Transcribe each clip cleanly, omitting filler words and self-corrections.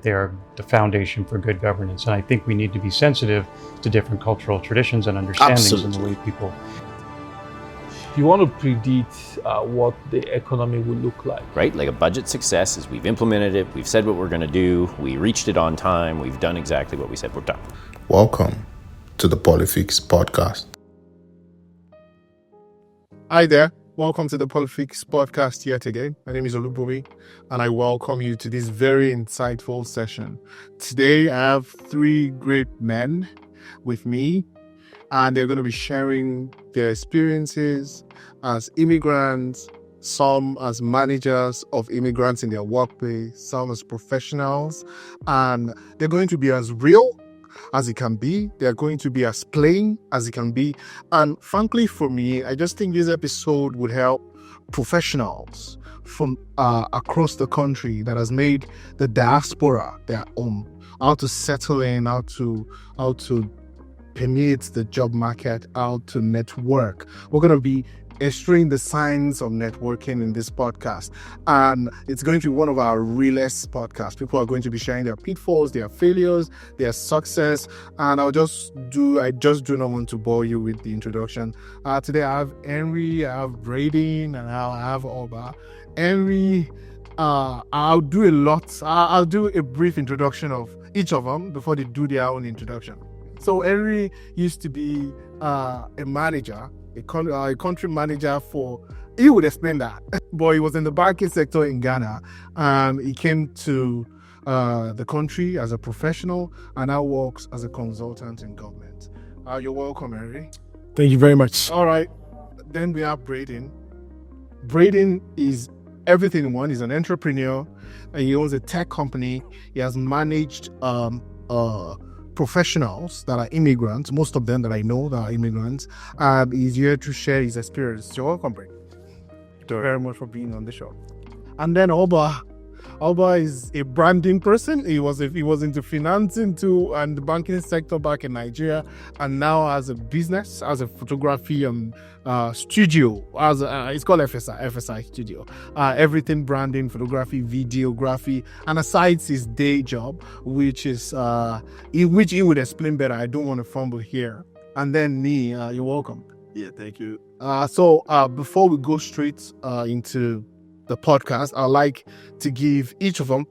but they are the foundation for good governance. And I think we need to be sensitive to different cultural traditions and understandings in the way people. You want to predict what the economy will look like. Right? Like a budget success is we've implemented it, we've said what we're going to do, we reached it on time, we've done exactly what we said we're done. Welcome to the PoliFIX Podcast. Hi there. Welcome to the PoliFIX Podcast yet again. My name is Olubomi, and I welcome you to this very insightful session. Today, I have three great men with me, and they're going to be sharing their experiences as immigrants, some as managers of immigrants in their workplace, some as professionals, and they're going to be as real as it can be. They're going to be as plain as it can be. And frankly, for me, I just think this episode would help professionals from across the country that has made the diaspora their home, how to settle in, how to permeate the job market, how to network. We're going to be exploring the signs of networking in this podcast, and it's going to be one of our realest podcasts. People are going to be sharing their pitfalls, their failures, their success, and I just do not want to bore you with the introduction. Today I have Henry, I have Braden, and I have Oba. Henry, I'll do a brief introduction of each of them before they do their own introduction. So Henry used to be a manager, a country manager he would explain that, but he was in the banking sector in Ghana. He came to the country as a professional and now works as a consultant in government. You're welcome, Henry. Thank you very much. All right. Then we have Braden. Braden is everything in one. He's an entrepreneur. He owns a tech company. He has managed professionals that are immigrants, most of them that I know that are immigrants, and he's here to share his experience. You're welcome, Braden. Thank you very much for being on the show. And then Oba is a branding person. He was into financing too and the banking sector back in Nigeria, and now has a business, has a photography studio. It's called FSI Studio. Everything branding, photography, videography, and aside his day job, which he would explain better. I don't want to fumble here. And then me, you're welcome. Yeah, thank you. So before we go straight into the podcast, I'd like to give each of them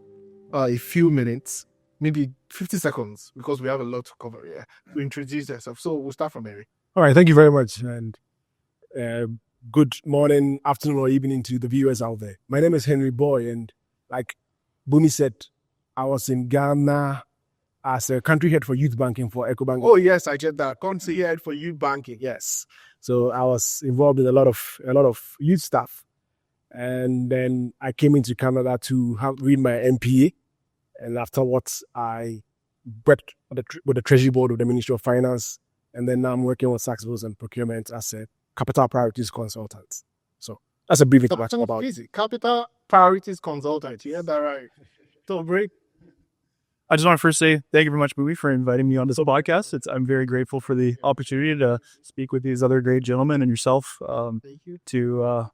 a few minutes, maybe 50 seconds, because we have a lot to cover here, to introduce themselves. So we'll start from Mary. All right, thank you very much. And good morning, afternoon, or evening to the viewers out there. My name is Henry Boy, and like Bumi said, I was in Ghana as a country head for youth banking for EcoBank. Oh, yes, I get that. Country head for youth banking. Yes. So I was involved in a lot of youth stuff. And then I came into Canada to read my MPA. And afterwards, I worked with the Treasury Board of the Ministry of Finance. And then now I'm working with tax bills and procurement as a capital priorities consultant. So that's a brief introduction about it. Capital priorities consultant. You heard that right? So, break. I just want to first say thank you very much, Bowie, for inviting me on this podcast. I'm very grateful for the opportunity to speak with these other great gentlemen and yourself. Thank you. To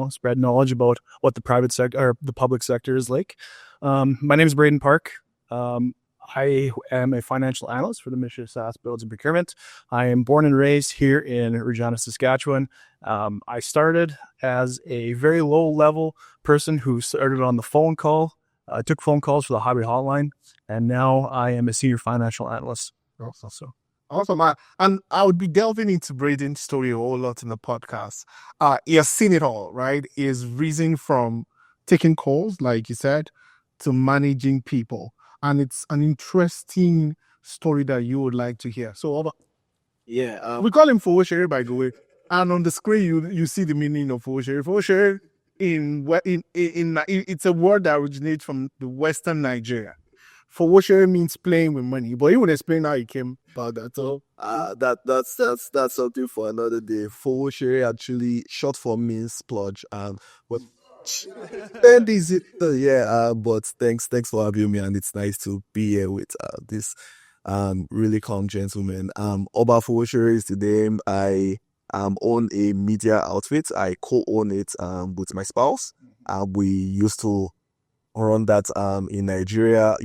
spread knowledge about what the private sector or the public sector is like. My name is Braden Park. I am a financial analyst for the Ministry of SaaS Builds and Procurement. I am born and raised here in Regina, Saskatchewan. I started as a very low-level person who started on the phone call, took phone calls for the highway hotline, and now I am a senior financial analyst. Awesome. And I would be delving into Braden's story a whole lot in the podcast. He has seen it all, right? He has risen from taking calls, like you said, to managing people. And it's an interesting story that you would like to hear. So, Oba. Yeah. We call him Fowoshere, by the way. And on the screen, you see the meaning of Fowoshere. Fowoshere, it's a word that originates from the Western Nigeria. Fowoshere means playing with money, but he would explain how he came about that. So That's something for another day. Fowoshere actually short for means splurge, and what and is it? But thanks for having me, and it's nice to be here with this really calm gentleman. Oba Fowoshere is the name. I own a media outfit. I co-own it with my spouse. We used to run that in Nigeria,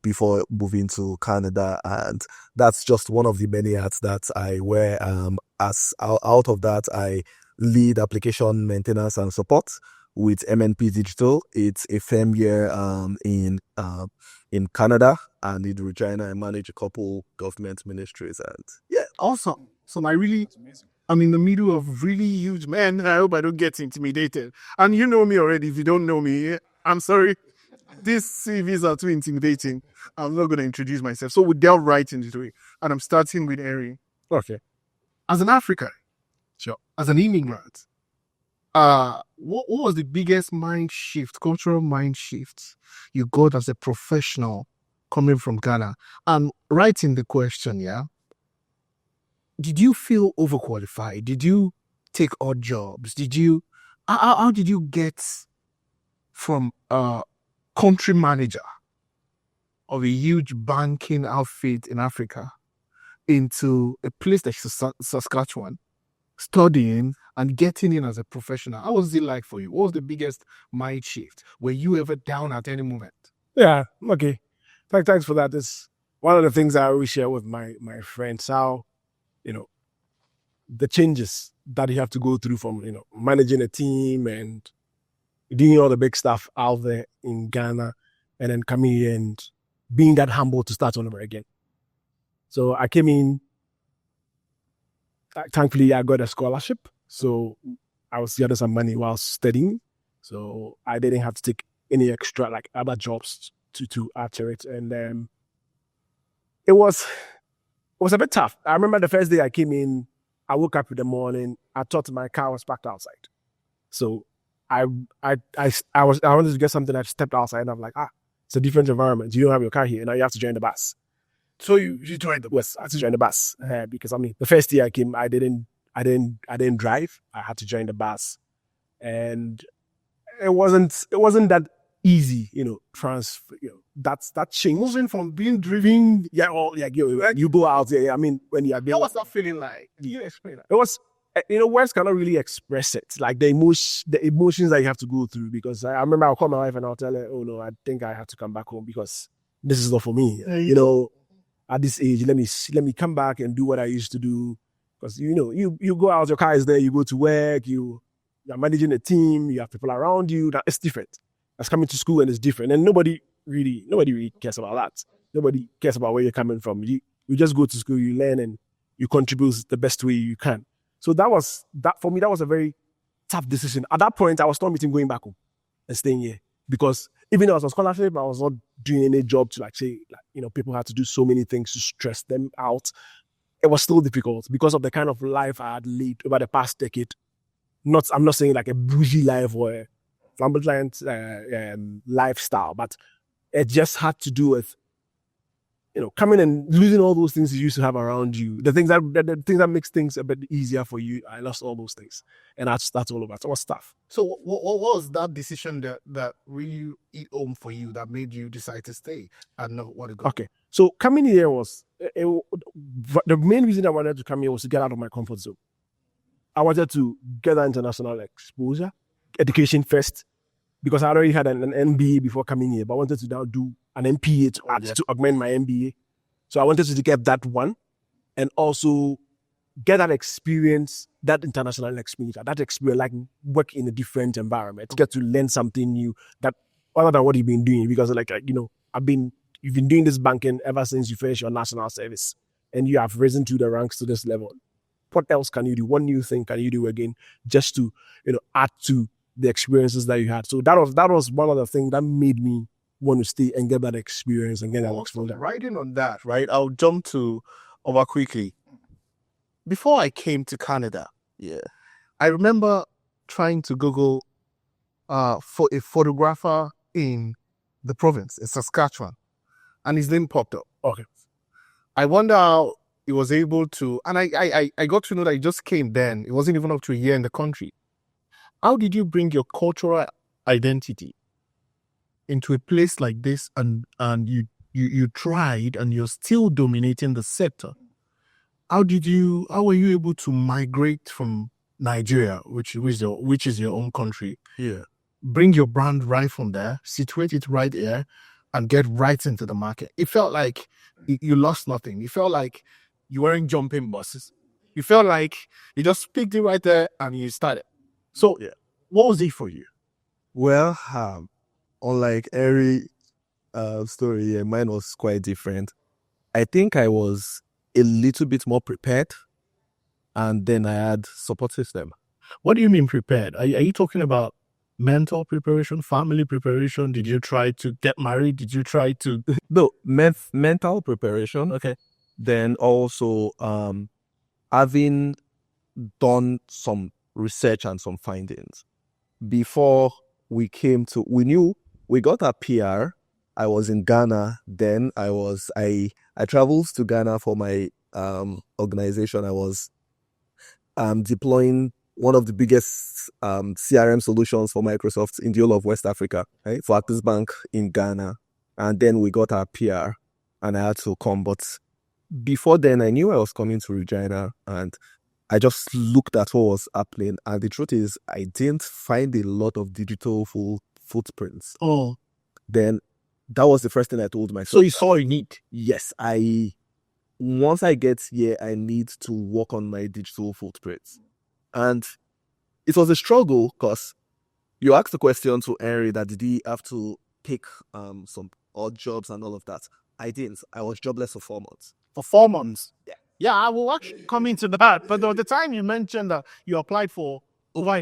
before moving to Canada, and that's just one of the many hats that I wear. As out of that, I lead application maintenance and support with MNP Digital. It's a firm here in Canada, and in Regina, I manage a couple government ministries, and Yeah, awesome. So I'm in the middle of really huge men. I hope I don't get intimidated. And you know me already. If you don't know me, I'm sorry. These CVs are too intimidating. I'm not going to introduce myself. So we delve right into it. And I'm starting with Eri. Okay. As an African, Sure. as an immigrant, what was the biggest cultural mind shift you got as a professional coming from Ghana? And writing the question, yeah, did you feel overqualified? Did you take odd jobs? How did you get from a country manager of a huge banking outfit in Africa into a place like Saskatchewan, studying and getting in as a professional? How was it like for you? What was the biggest mind shift? Were you ever down at any moment? Yeah. Okay. Thanks for that. It's one of the things I always share with my friends, how, the changes that you have to go through from, managing a team and doing all the big stuff out there in Ghana, and then coming here and being that humble to start all over again. So I came in, thankfully I got a scholarship. So I was getting some money while studying. So I didn't have to take any extra like other jobs to add to it. And it was a bit tough. I remember the first day I came in, I woke up in the morning, I thought my car was parked outside. So I wanted to get something. I stepped outside and I'm like, it's a different environment. You don't have your car here. Now you have to join the bus. So you joined the bus? I had to join the bus because the first year I came, I didn't drive. I had to join the bus, and it wasn't that easy, that change. Moving from being driven, you go out there. When you are there, what's that feeling like? Can you explain that? It was, words cannot really express it. Like the emotions that you have to go through. Because I remember I'll call my wife and I'll tell her, oh no, I think I have to come back home because this is not for me. At this age, let me come back and do what I used to do. Because you go out, your car is there, you go to work, you're managing a team, you have people around you. It's different. That's coming to school and it's different. And nobody really cares about that. Nobody cares about where you're coming from. You just go to school, you learn, and you contribute the best way you can. So for me, that was a very tough decision. At that point, I was not meeting going back home and staying here. Because even though I was on scholarship, I was not doing any job to people had to do so many things to stress them out. It was still difficult because of the kind of life I had lived over the past decade. I'm not saying like a bougie life or a flamboyant lifestyle, but it just had to do with, coming and losing all those things you used to have around you. The things that makes things a bit easier for you, I lost all those things. And that's all over. So it was tough. So what was that decision that really hit home for you that made you decide to stay and not want to go? Okay. So coming here the main reason I wanted to come here was to get out of my comfort zone. I wanted to get that international exposure, education first, because I already had an MBA before coming here, but I wanted to now do an MPA to augment my MBA. So I wanted to get that one and also get that experience, that international experience, like work in a different environment, get to learn something new that other than what you've been doing. Because you've been doing this banking ever since you finished your national service and you have risen to the ranks to this level. What else can you do? What new thing can you do again just to, add to the experiences that you had? So that was one of the things that made me want to stay and get that experience and get that exposure. Writing on that, right? I'll jump over quickly. Before I came to Canada, I remember trying to Google for a photographer in the province, in Saskatchewan, and his name popped up. Okay. I wonder how he was able to, and I got to know that he just came then. It wasn't even up to a year in the country. How did you bring your cultural identity into a place like this and you tried and you're still dominating the sector? How were you able to migrate from Nigeria, which is your own country, here, bring your brand right from there, situate it right there, and get right into the market. It felt like you lost nothing. It felt like you weren't jumping buses. You felt like you just picked it right there and you started. So, what was it for you? Well, unlike every story, mine was quite different. I think I was a little bit more prepared, and then I had support system. What do you mean prepared? Are you talking about mental preparation, family preparation? Did you try to get married? Did you try to... No, mental preparation. Okay. Then also having done some research and some findings before we knew we got a PR. I was in Ghana then. I traveled to Ghana for my organization. I was deploying one of the biggest CRM solutions for Microsoft in the whole of West Africa, right? For Access Bank in Ghana. And then we got our PR and I had to come. But before then, I knew I was coming to Regina and I just looked at what was happening. And the truth is, I didn't find a lot of digital footprints. Oh. Then that was the first thing I told myself. So you saw a need? Yes. Once I get here, I need to work on my digital footprints. And it was a struggle because you asked the question to Henry that did he have to take some odd jobs and all of that. I didn't. I was jobless for 4 months. For 4 months? Yeah. Yeah, I will actually come into that. But the time you mentioned that you applied for over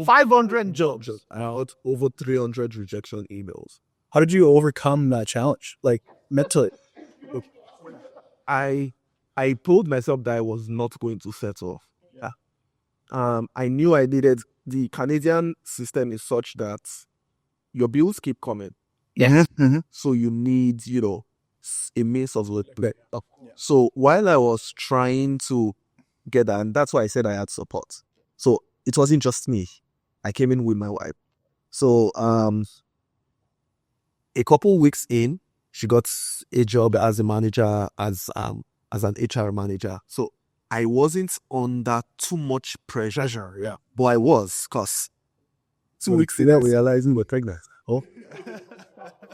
500 jobs. I had over 300 rejection emails. How did you overcome that challenge? Like mentally? I told myself that I was not going to settle. Yeah. I knew I needed, the Canadian system is such that your bills keep coming. Yeah. Mm-hmm. So you need, a means of living. So while I was trying to get that, and that's why I said I had support. So it wasn't just me. I came in with my wife. So a couple weeks in, she got a job as a manager, as an HR manager. So I wasn't under too much pressure. Yeah. But I was, because 2 weeks in, I realized we were pregnant. Oh.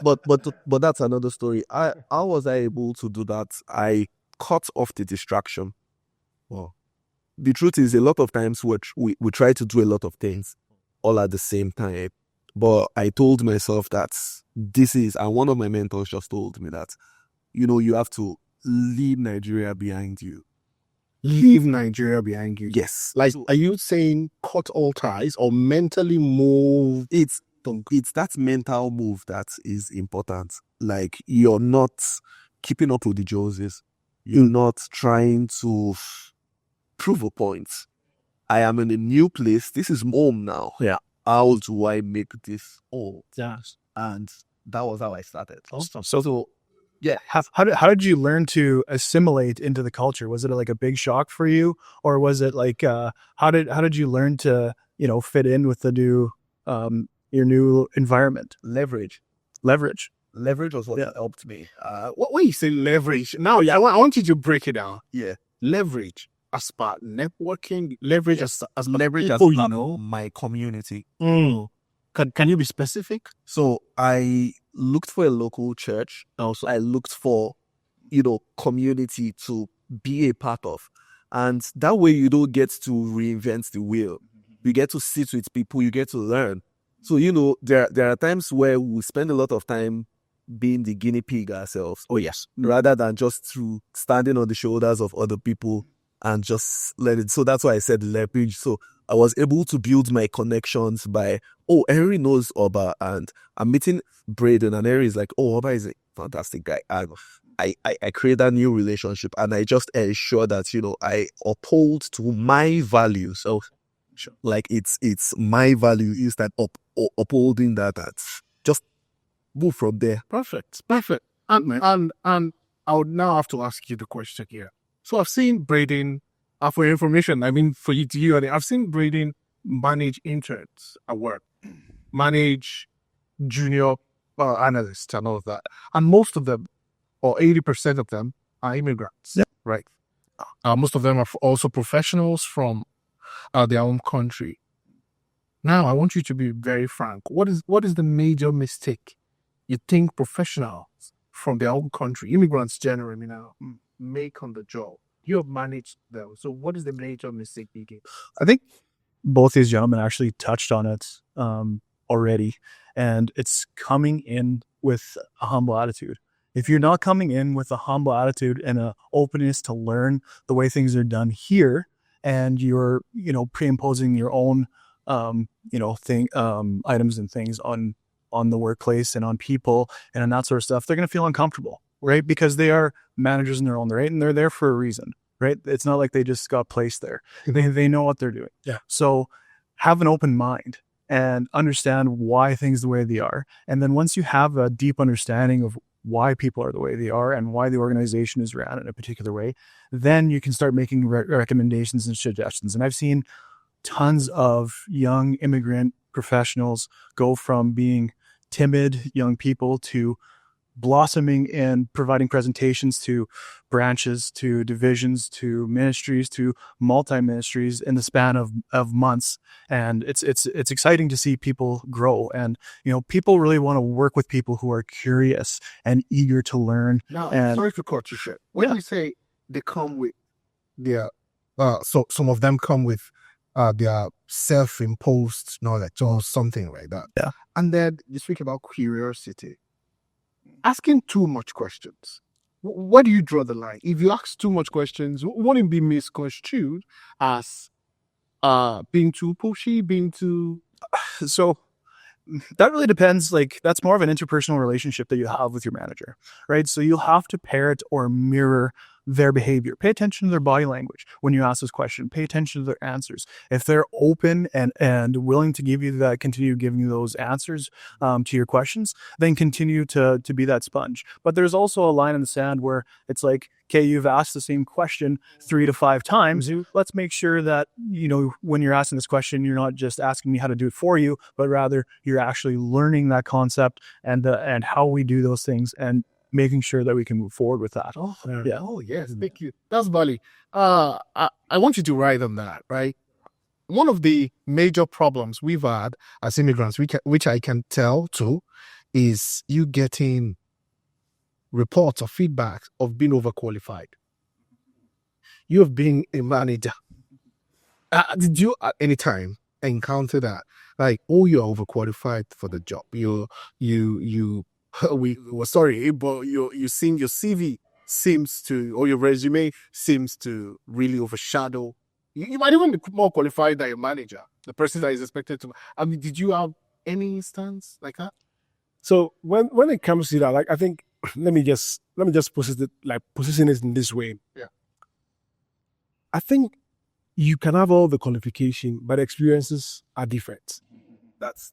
But that's another story. How was I able to do that? I cut off the distraction. Well, the truth is, a lot of times we try to do a lot of things all at the same time. But I told myself that and one of my mentors just told me that, you have to leave Nigeria behind you. Leave Nigeria behind you? Yes. Like, are you saying cut all ties or mentally move? It's that mental move that is important. Like, you're not keeping up with the Joneses. You're not trying to prove a point. I am in a new place. This is home now. Yeah. How do I make this home? Yes. And that was how I started. Awesome. So yeah. How did you learn to assimilate into the culture? Was it like a big shock for you, or was it like how did you learn to fit in with the new your new environment? Leverage was what helped me. When you say leverage, now I want you to break it down. Yeah. Leverage as part networking, leverage as leverage as people, my community. Can you be specific? So I looked for a local church. Also, I looked for, community to be a part of. And that way you don't get to reinvent the wheel. You get to sit with people, you get to learn. So, there are times where we spend a lot of time being the guinea pig ourselves. Oh, yes. Rather than just through standing on the shoulders of other people and just let it. So that's why I said leverage. So I was able to build my connections by, Henry knows Oba, and I'm meeting Braden, and Henry is like, Oba is a fantastic guy. And I create that new relationship, and I just ensure that, I uphold to my values. So sure. Like it's my value is that upholding that, just move from there. Perfect. And I would now have to ask you the question here. So I've seen Braden, for your information, for you, I've seen Braden manage interns at work, manage junior analysts and all of that. And most of them, or 80% of them, are immigrants. Yeah. Right. Most of them are also professionals from their own country. Now, I want you to be very frank. What is the major mistake you think professionals from their own country, immigrants generally now, make on the job? You have managed them. So what is the major mistake you get? I think both these gentlemen actually touched on it already, and it's coming in with a humble attitude. If you're not coming in with a humble attitude and an openness to learn the way things are done here, and you're, pre-imposing your own, items and things on the workplace and on people and on that sort of stuff, they're going to feel uncomfortable, right? Because they are managers in their own right, and they're there for a reason, right? It's not like they just got placed there. They know what they're doing. Yeah. So have an open mind and understand why things the way they are. And then once you have a deep understanding of why people are the way they are and why the organization is ran in a particular way, then you can start making recommendations and suggestions. And I've seen tons of young immigrant professionals go from being timid young people to blossoming in providing presentations to branches, to divisions, to ministries, to multi-ministries in the span of months. And it's exciting to see people grow. And, people really want to work with people who are curious and eager to learn. Now, And sorry to cut you short. When Yeah. you say they come with their, so some of them come with their self-imposed knowledge or something like that. Yeah. And then you speak about curiosity. Asking too much questions. Where do you draw the line? If you ask too much questions, won't it be misconstrued as being too pushy, being too... so that really depends. Like, that's more of an interpersonal relationship that you have with your manager, right? So you'll have to parrot or mirror their behavior. Pay attention to their body language when you ask this question. Pay attention to their answers. If they're open and willing to give you that, continue giving you those answers to your questions, then continue to be that sponge. But there's also a line in the sand where it's like, okay, you've asked the same question 3 to 5 times. Let's make sure that, when you're asking this question, you're not just asking me how to do it for you, but rather you're actually learning that concept and how we do those things and making sure that we can move forward with that. Oh, Yeah. Oh, yes. Thank you. That's Bali. I want you to write on that, right? One of the major problems we've had as immigrants, which I can tell too, is you getting reports or feedback of being overqualified. You have been a manager. Did you at any time encounter that? Like, oh, you're overqualified for the job. We're sorry, but your CV seems to, or your resume seems to really overshadow. You might even be more qualified than your manager, the person that is expected to. I mean, did you have any instance like that? So when it comes to that, like, I think let me just position it in this way. Yeah. I think you can have all the qualification, but experiences are different. That's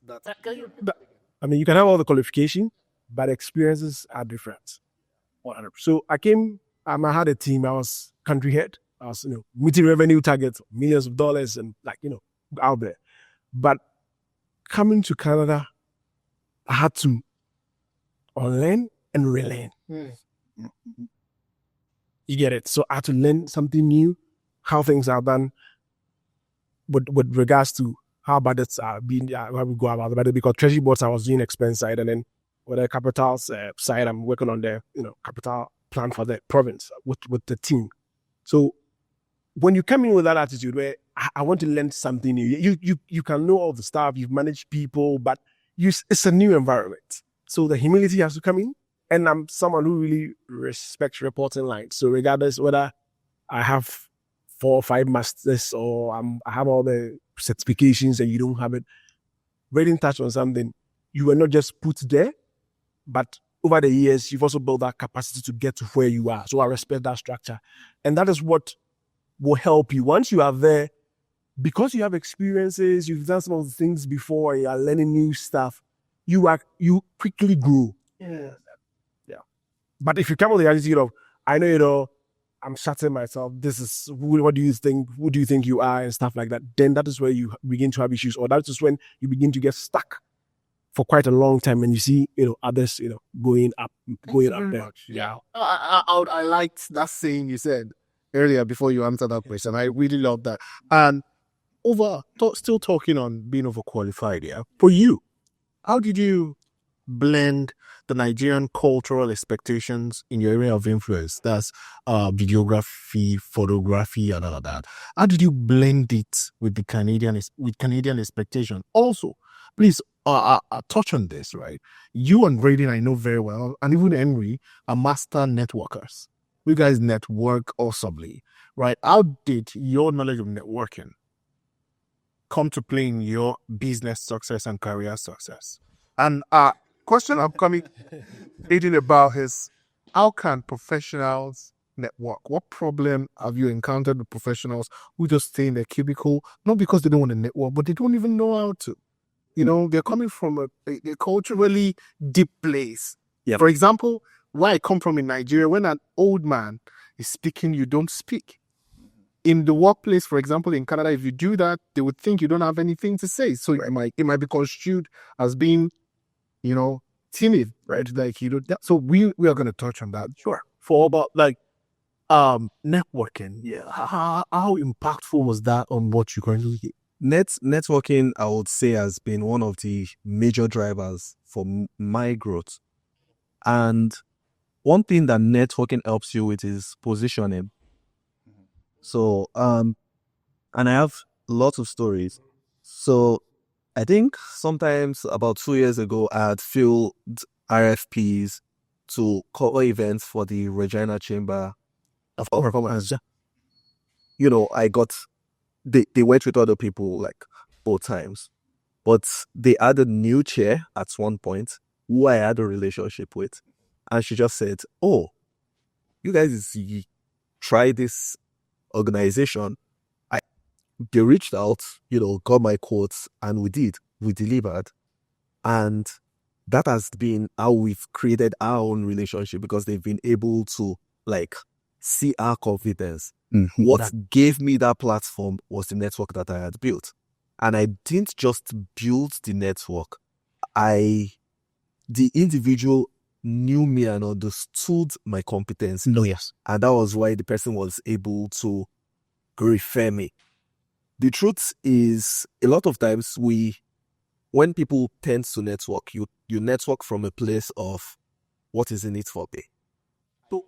I mean, you can have all the qualification, but experiences are different. 100%. So I had a team. I was country head. I was, meeting revenue targets, millions of dollars, and out there. But coming to Canada, I had to unlearn and relearn. You get it? So I had to learn something new, how things are done, with regards to how budgets are being, how we go about the budget. Because treasury boards, I was doing expense side, and then with the capital side, I'm working on the capital plan for the province with the team. So when you come in with that attitude where I want to learn something new, you can know all the stuff, you've managed people, but it's a new environment. So the humility has to come in. And I'm someone who really respects reporting lines. So regardless whether I have 4 or 5 masters or I have all the certifications and you don't have it, ready in touch on something, you were not just put there, but over the years, you've also built that capacity to get to where you are. So I respect that structure. And that is what will help you. Once you are there, because you have experiences, you've done some of the things before, you are learning new stuff, you quickly grow. Yeah. But if you come with the attitude of, I know it all, I'm shutting myself, this is, what do you think, who do you think you are, and stuff like that, then that is where you begin to have issues, or that is when you begin to get stuck for quite a long time, and you see, others, going up there. Yeah. I liked that saying you said earlier before you answered that question. I really love that. And still talking on being overqualified, yeah. For you, how did you blend the Nigerian cultural expectations in your area of influence? That's videography, photography, and all of that. How did you blend it with the Canadian expectation? Also, please touch on this, right? You and Braden, I know very well, and even Henry are master networkers. You guys network awesomely, right? How did your knowledge of networking come to play in your business success and career success? And question I'm coming reading about is, how can professionals network? What problem have you encountered with professionals who just stay in their cubicle, not because they don't want to network, but they don't even know how to? You know, they're coming from a culturally deep place. Yep. For example, where I come from in Nigeria, when an old man is speaking, you don't speak. In the workplace, for example, in Canada, if you do that, they would think you don't have anything to say. So it might be construed as being, you know, timid, right? Like, you know, so we are going to touch on that. Sure. For about networking. Yeah. How impactful was that on what you currently do? Networking, I would say, has been one of the major drivers for my growth. And one thing that networking helps you with is positioning. So, and I have lots of stories. So, I think sometimes about 2 years ago, I had filled RFPs to cover events for the Regina Chamber of Performance. You know, they went with other people like 4 times, but they had a new chair at one point who I had a relationship with. And she just said, "Oh, you guys try this organization." They reached out, you know, got my quotes, and we delivered. And that has been how we've created our own relationship, because they've been able to like see our confidence. What gave me that platform was the network that I had built. And I didn't just build the network. The individual knew me and understood my competence. No, yes. And that was why the person was able to refer me. The truth is, a lot of times when people tend to network, you network from a place of what is in it for me. So,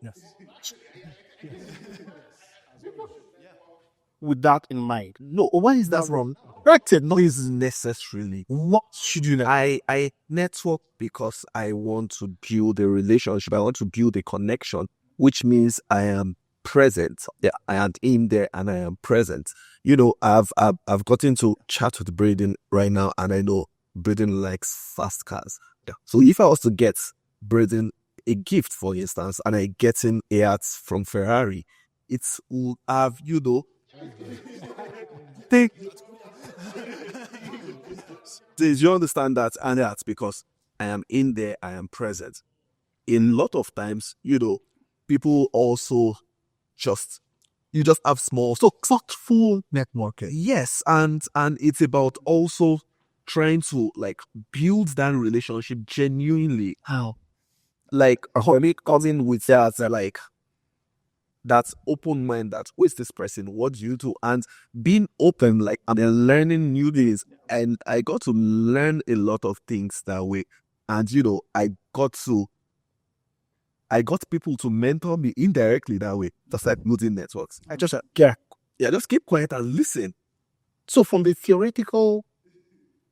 with that in mind, no, why is that wrong? Corrected, not necessarily. What should you know? I network because I want to build a relationship. I want to build a connection, which means I am present. Yeah, I am in there and I am present. You know, I've gotten to chat with Braden right now, and I know Braden likes fast cars. Yeah. So if I was to get Braden a gift, for instance, and I get him a hat from Ferrari, it will have, you know, you understand that? And that's because I am in there, I am present. In a lot of times, you know, people also you just have small, so thoughtful networking. Yes, and it's about also trying to like build that relationship genuinely. How? Like me coming with that, like that open mind, that who is this person? What do you do? And being open, like, and then learning new things. And I got to learn a lot of things that way. And you know, I got people to mentor me indirectly that way, just like building networks. I just just keep quiet and listen. So from the theoretical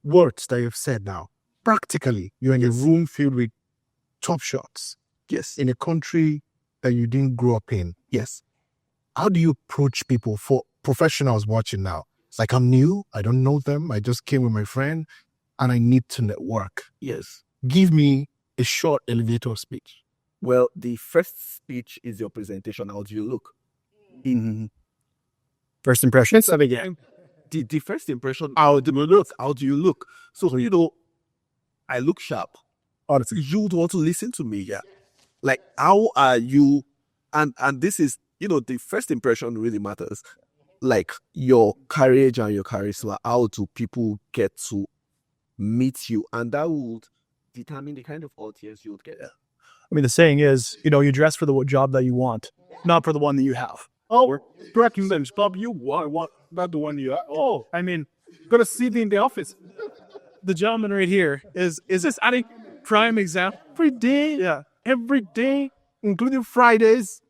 words that you've said now, practically, you're in a room filled with top shots. Yes. In a country that you didn't grow up in. Yes. How do you approach people, for professionals watching now? It's like, I'm new, I don't know them, I just came with my friend, and I need to network. Yes. Give me a short elevator speech. Well, the first speech is your presentation. How do you look? First impression. The first impression, how do you look? So, you know, I look sharp. Honestly, You'd want to listen to me, yeah. Like, how are you? And this is, you know, the first impression really matters. Like, your courage and your charisma. How do people get to meet you? And that would determine the kind of audience you would get. I mean, the saying is, you know, you dress for the job that you want, not for the one that you have. oh, correct. Stop you. What? not the one you are. Oh, I mean, gonna see me in the office. The gentleman right here is this a prime example? Every day, Yeah. every day, including Fridays,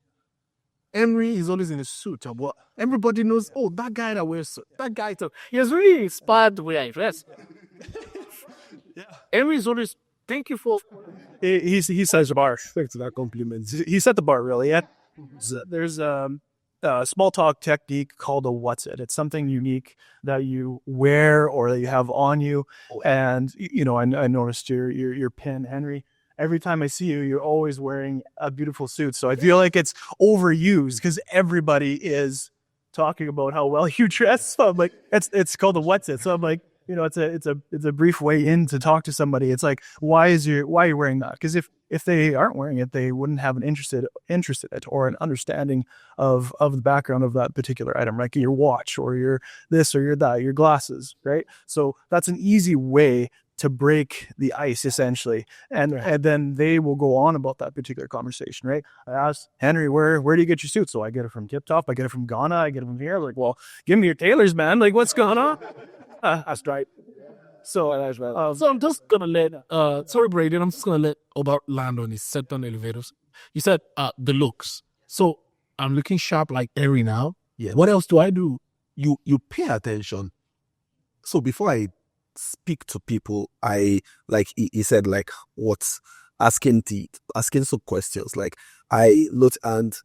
Henry is always in a suit. But everybody knows, oh, that guy that wears suit, that guy. He has really inspired the way I dress. Henry is always, thank you for. He sets the bar. Thanks to that compliment. He set the bar really. Yeah. There's a small talk technique called a what's it. It's something unique that you wear or that you have on you. And I noticed your pin, Henry. Every time I see you, you're always wearing a beautiful suit. So I feel like it's overused because everybody is talking about how well you dress. So I'm like, it's called a what's it. So I'm like, it's a brief way in to talk to somebody. It's like, why are you wearing that? Because if they aren't wearing it, they wouldn't have an interest in it or an understanding of the background of that particular item, like your watch or your this or your that, your glasses, right? So that's an easy way to break the ice, essentially, and then they will go on about that particular conversation, right? I asked Henry, where do you get your suit? So I get it from Tip Top, I get it from Ghana, I get it from here. I'm like, well, give me your tailors, man. Like, what's going on? That's right. So I'm just gonna let sorry Brayden, I'm just gonna let Obert land on his set on elevators. You said the looks. So I'm looking sharp like Henry now. Yeah. What else do I do? You pay attention. So before I speak to people, I like he said like what's asking some questions. Like I looked, and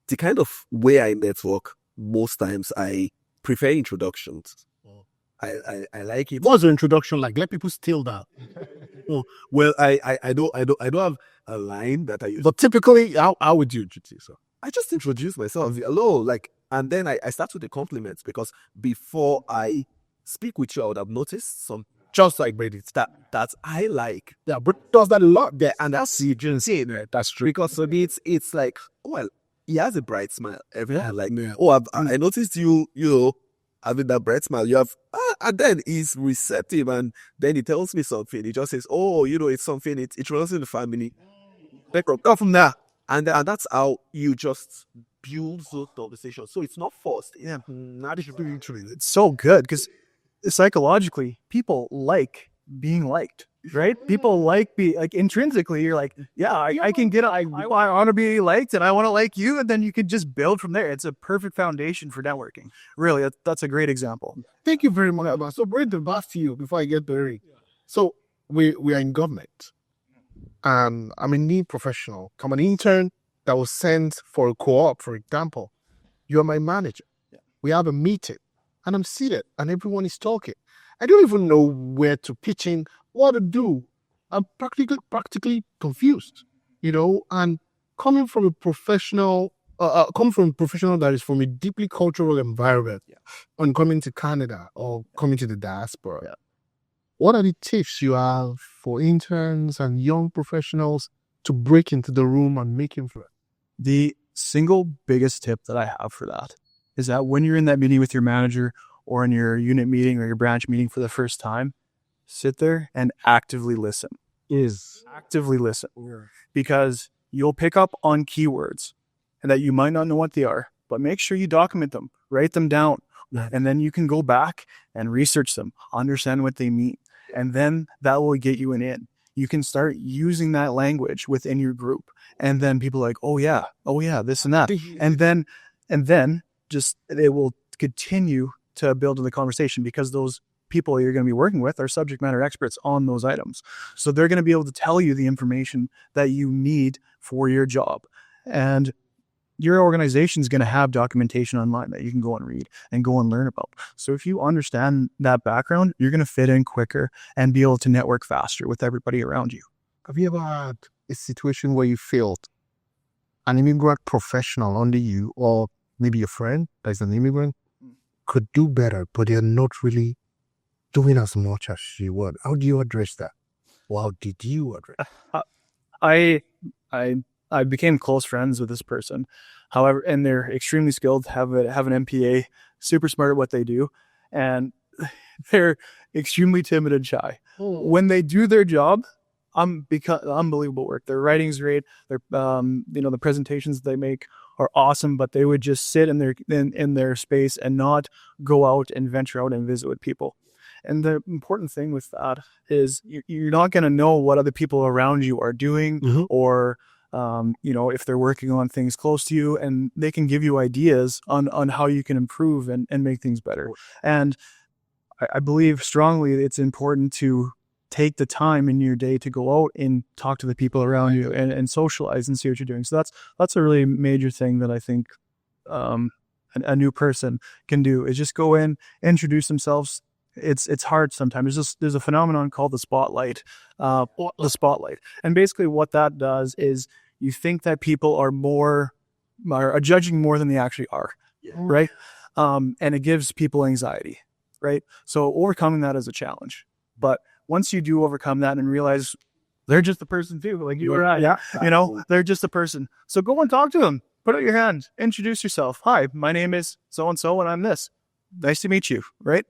the kind of way I network most times I prefer introductions. I like it. What's your introduction like? Let people steal that. Well, I don't have a line that I use. But typically, how would you introduce yourself? I just introduce myself. Hello, like, and then I start with the compliments, because before I speak with you, I would have noticed some Just like Brady. that I like. Yeah, Brady does that a lot. Yeah, and that's You just see it. That's true. because for me it's like, well, he has a bright smile. Everyone like, Yeah. oh, I noticed you having that bright smile. You have, and then he's receptive, and then he tells me something. He just says, oh, it's something. It runs in the family. Go from there, and that's how you just build those conversations. So it's not forced. Yeah, Now should be introduced. It's so good because psychologically, people like being liked, right? People like intrinsically. You're like, yeah, I can get. I want to be liked, and I want to like you, and then you can just build from there. It's a perfect foundation for networking. Really, that's a great example. Thank you very much. So Brady, back to you before I get to Eric. So we are in government, and I'm a new professional. I'm an intern that was sent for a co-op, for example. You are my manager. Yeah. We have a meeting, and I'm seated, and everyone is talking. I don't even know where to pitch in, what to do. I'm practically confused, and coming from a professional that is from a deeply cultural environment, and coming to Canada or coming to the diaspora. What are the tips you have for interns and young professionals to break into the room and make influence? The single biggest tip that I have for that is that when you're in that meeting with your manager or in your unit meeting or your branch meeting for the first time, sit there and actively listen. Actively listen. Because you'll pick up on keywords and that you might not know what they are, but make sure you document them, write them down, and then you can go back and research them, understand what they mean. And then that will get you an in. You can start using that language within your group. And then people are like, oh yeah, this and that. And then just they will continue to build in the conversation because those people you're going to be working with are subject matter experts on those items. So they're going to be able to tell you the information that you need for your job. And your organization is going to have documentation online that you can go and read and go and learn about. So if you understand that background, you're going to fit in quicker and be able to network faster with everybody around you. Have you ever had a situation where you felt an immigrant professional under you, or maybe a friend that is an immigrant, could do better, but they're not really doing as much as you would? How do you address that? Or how did you address it? I became close friends with this person. However, and they're extremely skilled, have an MPA, super smart at what they do, and they're extremely timid and shy. When they do their job, unbelievable work. Their writing's great. Their the presentations they make are awesome, but they would just sit in their space and not go out and venture out and visit with people. And the important thing with that is you're not going to know what other people around you are doing, or if they're working on things close to you, and they can give you ideas on how you can improve and make things better. And I believe strongly it's important to take the time in your day to go out and talk to the people around you and socialize and see what you're doing. So that's a really major thing that I think a new person can do, is just go in, introduce themselves. It's hard sometimes. There's a phenomenon called the spotlight. And basically what that does is you think that people are judging more than they actually are, right? And it gives people anxiety, right? So overcoming that is a challenge. But once you do overcome that and realize they're just a person too, like you or I, they're just a person. So go and talk to them. Put out your hand. Introduce yourself. Hi, my name is so-and-so and I'm this. Nice to meet you, right?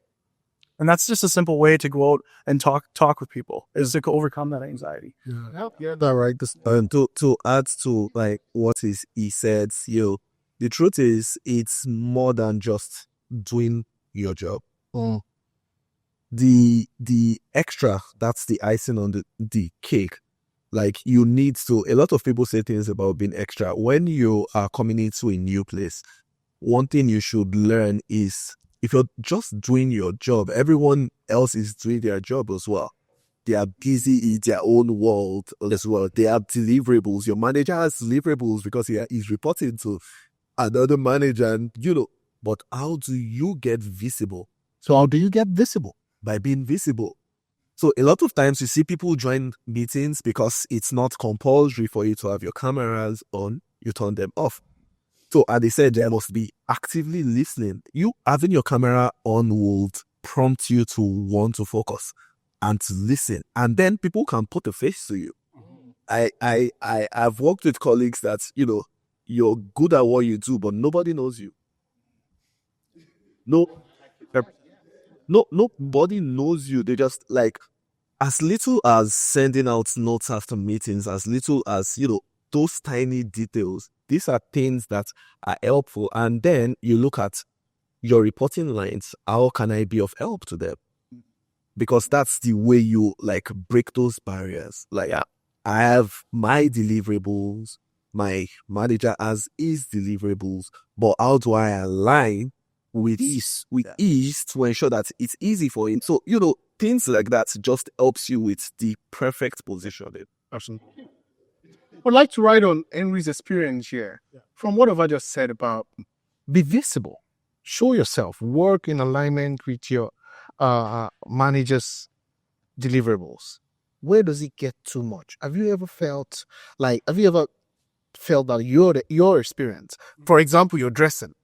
And that's just a simple way to go out and talk with people, is to overcome that anxiety. Yeah, that right. To add to like what he said, the truth is it's more than just doing your job. The extra, that's the icing on the cake. Like you need to. A lot of people say things about being extra. When you are coming into a new place, one thing you should learn is, if you're just doing your job, everyone else is doing their job as well. They are busy in their own world as well. They have deliverables. Your manager has deliverables because he's reporting to another manager, and but how do you get visible? So how do you get visible? By being visible. So a lot of times you see people join meetings because it's not compulsory for you to have your cameras on, you turn them off. So, as they said, there must be actively listening. You having your camera on would prompt you to want to focus and to listen. And then people can put a face to you. I've worked with colleagues that, you're good at what you do, but nobody knows you. Nobody knows you. They just as little as sending out notes after meetings, as little as, those tiny details. These are things that are helpful. And then you look at your reporting lines. How can I be of help to them? Because that's the way you break those barriers. I have my deliverables. My manager has his deliverables. But how do I align with ease to ensure that it's easy for him? So, things like that just helps you with the perfect positioning. Absolutely. I'd like to write on Henry's experience here. From what I just said about be visible, show yourself, work in alignment with your manager's deliverables. Where does it get too much? Have you ever felt that your experience, for example, you're dressing,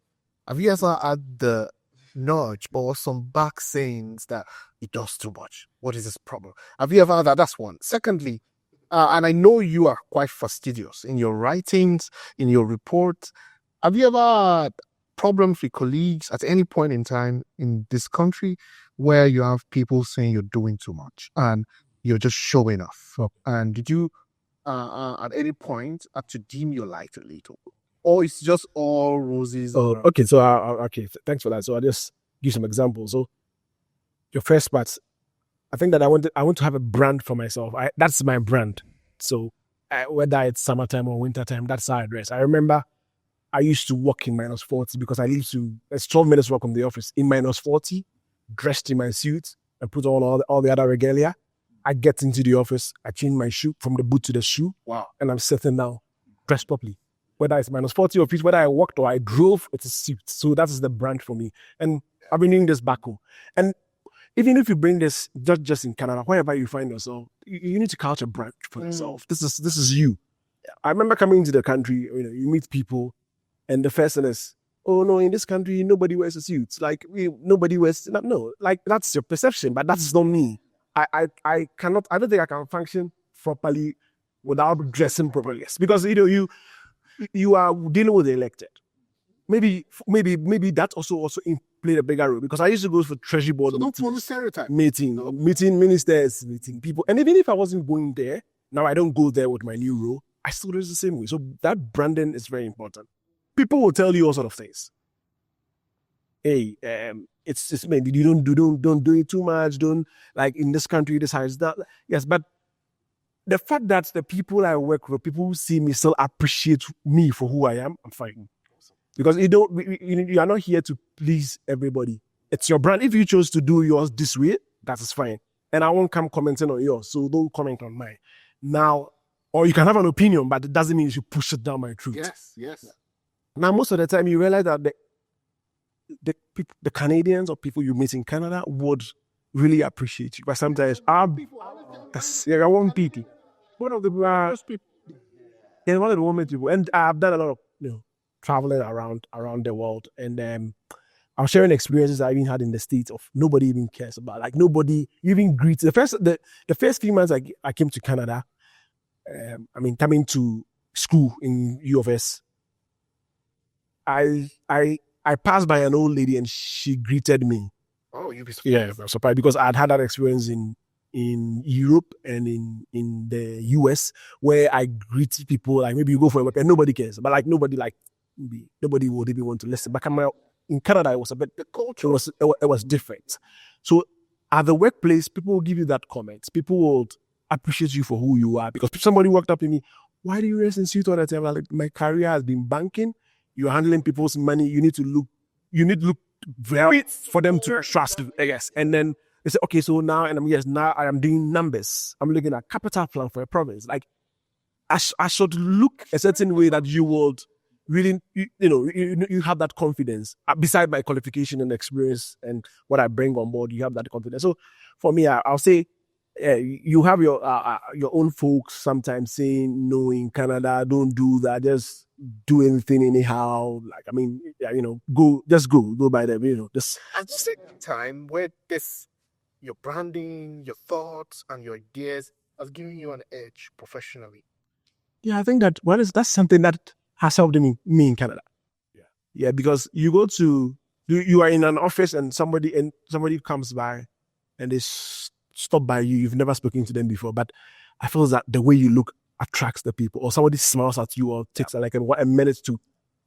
have you ever had the nudge or some back sayings that it does too much? What is this problem? Have you ever had that? That's one. Secondly, and I know you are quite fastidious in your writings, in your reports. Have you ever had problems with colleagues at any point in time in this country where you have people saying you're doing too much and you're just showing off? And did you, at any point, have to dim your light a little? Or it's just all roses? Okay. So, thanks for that. So I'll just give some examples. So your first part, I think that I want to have a brand for myself. That's my brand. So whether it's summertime or wintertime, that's how I dress. I remember I used to walk in -40 because it's 12 minutes walk from the office. In -40, dressed in my suit and put on all the other regalia. I get into the office, I change my shoe from the boot to the shoe. Wow. And I'm sitting down, dressed properly. Whether it's -40 or whether I walked or I drove, it's a suit. So that is the brand for me. And I've been doing this back home. And even if you bring this just in Canada, wherever you find yourself, you need to culture brand for yourself. This is you. Yeah. I remember coming into the country, you meet people, and the first thing is, oh no, in this country nobody wears a suit. Nobody wears that's your perception, but that's not me. I don't think I can function properly without dressing properly. Yes. Because you are dealing with the elected. Maybe that also played a bigger role, because I used to go for treasury board. So don't follow stereotype. Meeting ministers, meeting people. And even if I wasn't going there, Now I don't go there with my new role. I still dress the same way. So that branding is very important. People will tell you all sort of things. Hey, it's maybe you don't do it too much. Don't, like, in this country, this has that. Yes, but the fact that the people I work with, people who see me still appreciate me for who I am, I'm fine. Because you are not here to please everybody. It's your brand. If you chose to do yours this way, that is fine. And I won't come commenting on yours, so don't comment on mine. Now, or you can have an opinion, but it doesn't mean you should push it down my throat. Yes. Now, most of the time, you realize that the Canadians or people you meet in Canada would really appreciate you. But sometimes, I want people. One of the one of the women people, and I've done a lot of traveling around the world, and I'm sharing experiences I even had in the States of nobody even cares about. Like, nobody even greets. The first few months I came to Canada, coming to school in U of S, I passed by an old lady and she greeted me. Oh, you'd be surprised. Yeah, I'm surprised because I'd had that experience in Europe and in the US where I greet people, like maybe you go for a work and nobody cares, but like nobody would even want to listen. But in Canada, it was a bit, the culture it was different. So at the workplace, people will give you that comment. People will appreciate you for who you are, because somebody walked up to me, why do you dress in suit all the time? Like, my career has been banking. You're handling people's money. You need to look very for them to trust you, I guess. And then they say, okay, so now I am doing numbers. I'm looking at capital plan for a province. Like, I should look a certain way that you would really, you have that confidence. Beside my qualification and experience and what I bring on board, you have that confidence. So for me, I'll say, you have your own folks sometimes saying, no, in Canada, don't do that. Just do anything anyhow. Like, go by them, just. And just take time where your branding, your thoughts, and your ideas has given you an edge professionally. Yeah, I think that's something that has helped me in Canada. Yeah, because you are in an office and somebody comes by and they stop by you. You've never spoken to them before, but I feel that the way you look attracts the people, or somebody smiles at you or takes like a minute to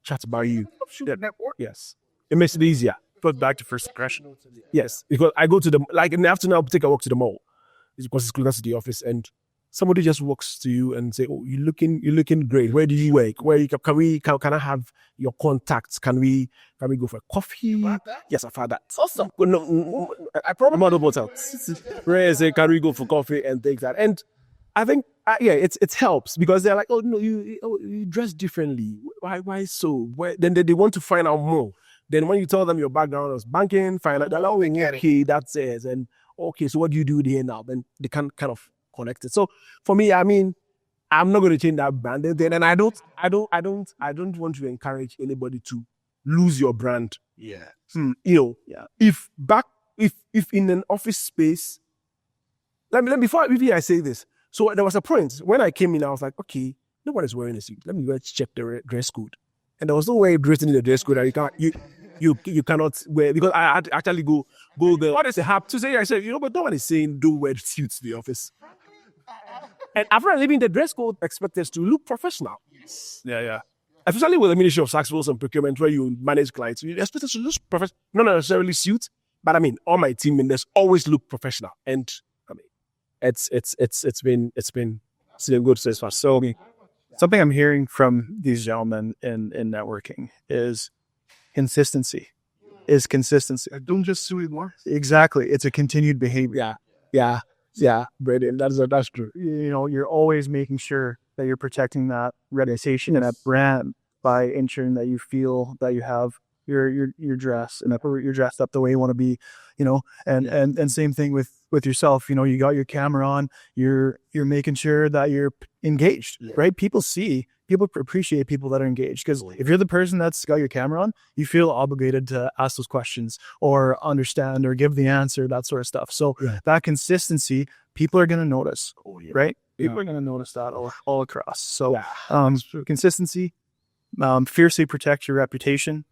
chat about you. Network. Yes, it makes it easier. Goes back to first impression. Yes, because I go to in the afternoon, I'll take a walk to the mall because it's closer to the office, and somebody just walks to you and say, "Oh, you're looking great. Where do you work? Can I have your contacts? Can we go for a coffee?" Yes, I've had that. Awesome. No, I probably multiple times. Where say, "Can we go for coffee?" and things like that. And I think, it helps because they're like, "Oh no, you dress differently. Why so?" Then they want to find out more. Then when you tell them your background was banking, find out, they're like, "Oh, okay, that's it." And okay, so what do you do here now? Then they can kind of connect it. So for me, I'm not going to change that brand thing, and I don't want to encourage anybody to lose your brand. Yeah. If in an office space, before I say this. So there was a point when I came in, I was like, okay, nobody's wearing a suit. Let me go check the dress code, and there was no way written in the dress code that you cannot wear, because I had to actually go there. What is the have to say? I said, but no one is saying don't wear suits to the office. And after leaving, the dress code expects us to look professional. Yeah. Especially with the Ministry of Tax Rules and Procurement, where you manage clients, you expect us to look professional, not necessarily suit, but all my team members always look professional. And it's been good so far. So something I'm hearing from these gentlemen in networking is consistency. Don't just do it once. Exactly. It's a continued behavior. Yeah, Brandon, that's true. You're always making sure that you're protecting that reputation and that brand by ensuring that you feel that you have your dress and that you're dressed up the way you want to be, and same thing with yourself. You got your camera on, you're making sure that you're engaged, right? People appreciate people that are engaged, because if you're the person that's got your camera on, you feel obligated to ask those questions or understand or give the answer, that sort of stuff. So that consistency, people are going to notice, right? People are going to notice that all across. So consistency, fiercely protect your reputation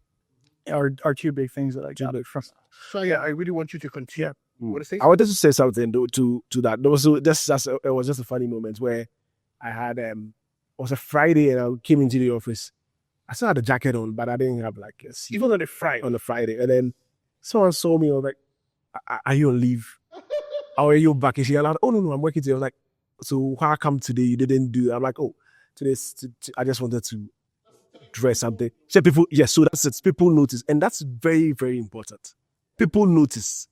are two big things that I gathered from. So I really want you to continue. What to say? I wanted to say something to that. It was just a funny moment where I had it was a Friday, and I came into the office. I still had a jacket on, but I didn't have like a seat. Even on the Friday, and then someone saw me. I was like, "Are you on leave? Or are you on vacation?" And I was like, "Oh no, I'm working today." I was like, "So how come today you didn't do that?" I'm like, "Oh, I just wanted to dress something." So people, yes, so that's it. People notice, and that's very, very important. People notice,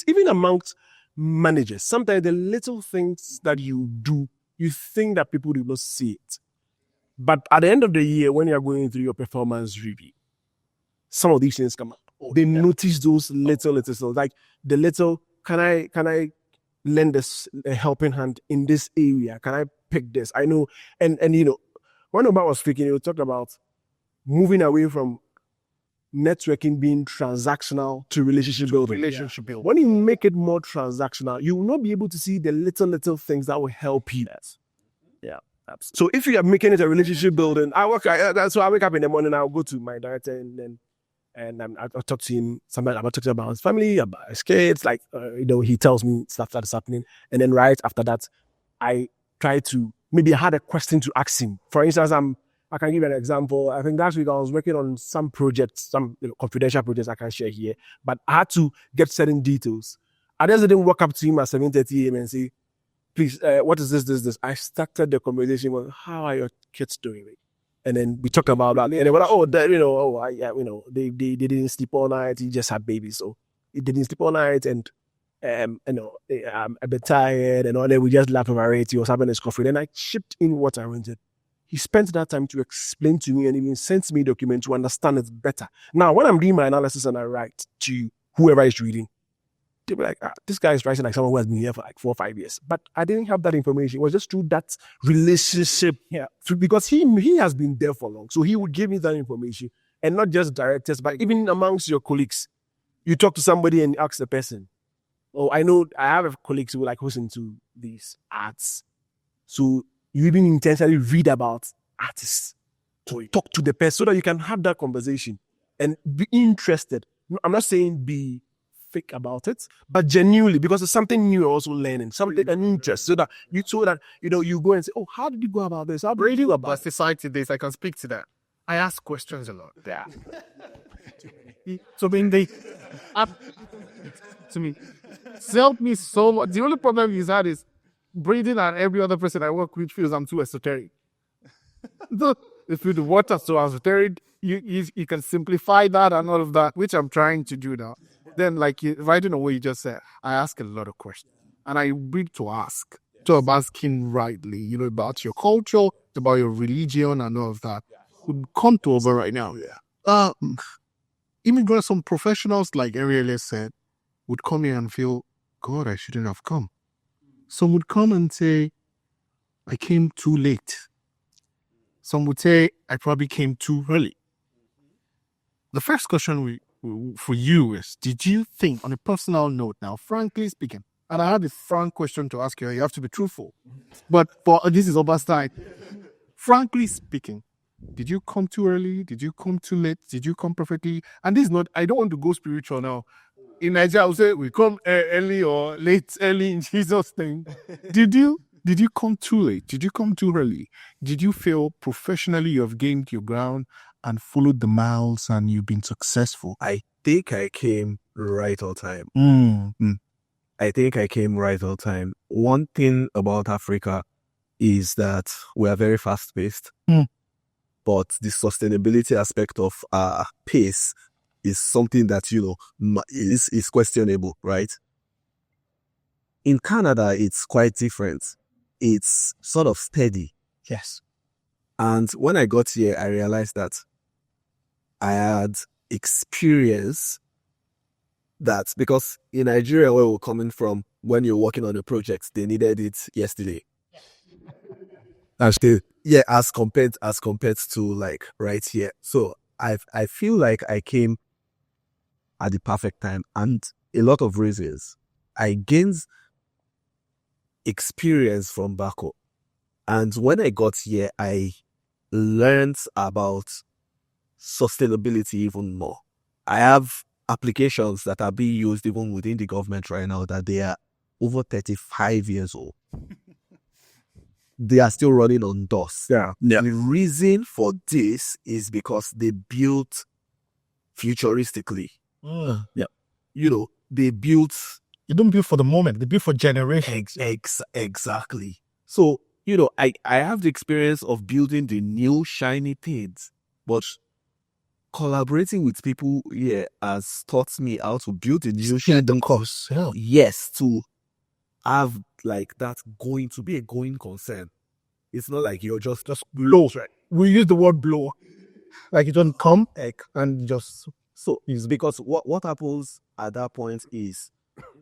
even amongst managers. Sometimes the little things that you do, you think that people will not see it. But at the end of the year, when you're going through your performance review, some of these things come up. They notice those little things, like the little, can I lend this a helping hand in this area? Can I pick this? I know, and when Omar was speaking, he would talk about moving away from networking being transactional to relationship building. When you make it more transactional, you will not be able to see the little things that will help you. Yeah, absolutely. So if you are making it a relationship building, I wake up in the morning, I'll go to my director and I'll talk to him. Sometimes I'll talk about his family, about his kids. Like he tells me stuff that is happening, and then right after that, I try to maybe I had a question to ask him. For instance, I can give you an example. I think last week I was working on some projects, some confidential projects I can't share here, but I had to get certain details. I just didn't walk up to him at 7:30 a.m. and say, "Please, what is this? I started the conversation with, "How are your kids doing?" And then we talked about that. And they were like, they didn't sleep all night. He just had babies, so he didn't sleep all night, and I'm a bit tired, and all that. We just laughed about it. He was having his coffee, and I chipped in what I wanted. He spent that time to explain to me and even sent me a document to understand it better. Now, when I'm doing my analysis and I write to whoever is reading, they'll be like, this guy is writing like someone who has been here for like 4 or 5 years. But I didn't have that information. It was just through that relationship. Yeah. Because he has been there for long. So he would give me that information. And not just directors, but even amongst your colleagues. You talk to somebody and ask the person, "Oh, I know I have a colleague who like who's into these arts." So you even intentionally read about artists to talk to the person so that you can have that conversation and be interested. I'm not saying be fake about it, but genuinely, because it's something new you're also learning, something an interest, so that you go and say, "Oh, how did you go about this? How did you go about society days, I can speak to that. I ask questions a lot. yeah." So when they up to me, it's helped me so much. The only problem he's had is breathing, and every other person I work with feels I'm too esoteric. So if you do water so esoteric, you can simplify that and all of that, which I'm trying to do now. Then, like writing on what you just said, I ask a lot of questions, and I read to ask. So I'm asking rightly, about your culture, about your religion, and all of that. Would come to over right now. Yeah. Immigrants, some professionals, like Ariel said, would come here and feel, "God, I shouldn't have come." Some would come and say, "I came too late." Some would say, "I probably came too early." The first question for you is, did you think, on a personal note now, frankly speaking, and I had a frank question to ask you, you have to be truthful, but this is oversight. Frankly speaking, did you come too early? Did you come too late? Did you come perfectly? And this is not, I don't want to go spiritual now. In Nigeria, I would say we come early or late, early in Jesus' name. Did you come too late? Did you come too early? Did you feel professionally you have gained your ground and followed the miles and you've been successful? I think I came right on time. I think I came right on time. One thing about Africa is that we are very fast-paced. But the sustainability aspect of our pace is something that, is questionable, right? In Canada, it's quite different. It's sort of steady. Yes. And when I got here, I realized that I had experience that, because in Nigeria, where we're coming from, when you're working on a project, they needed it yesterday. Actually, yeah, as compared to like right here. So I feel like I came at the perfect time, and a lot of reasons. I gained experience from back home, and when I got here, I learned about sustainability even more. I have applications that are being used even within the government right now that they are over 35 years old. they are still running on DOS. Yeah. The reason for this is because they built futuristically. Yeah. You know, they built You don't build for the moment, they build for generations. exactly. So, you know, I have the experience of building the new shiny things, but collaborating with people here has taught me how to build the new shiny course. Yeah. Yes, to have like that going to be a going concern. It's not like you're just Blows, right? We use the word blow. Like you don't come and just so it's because what happens at that point is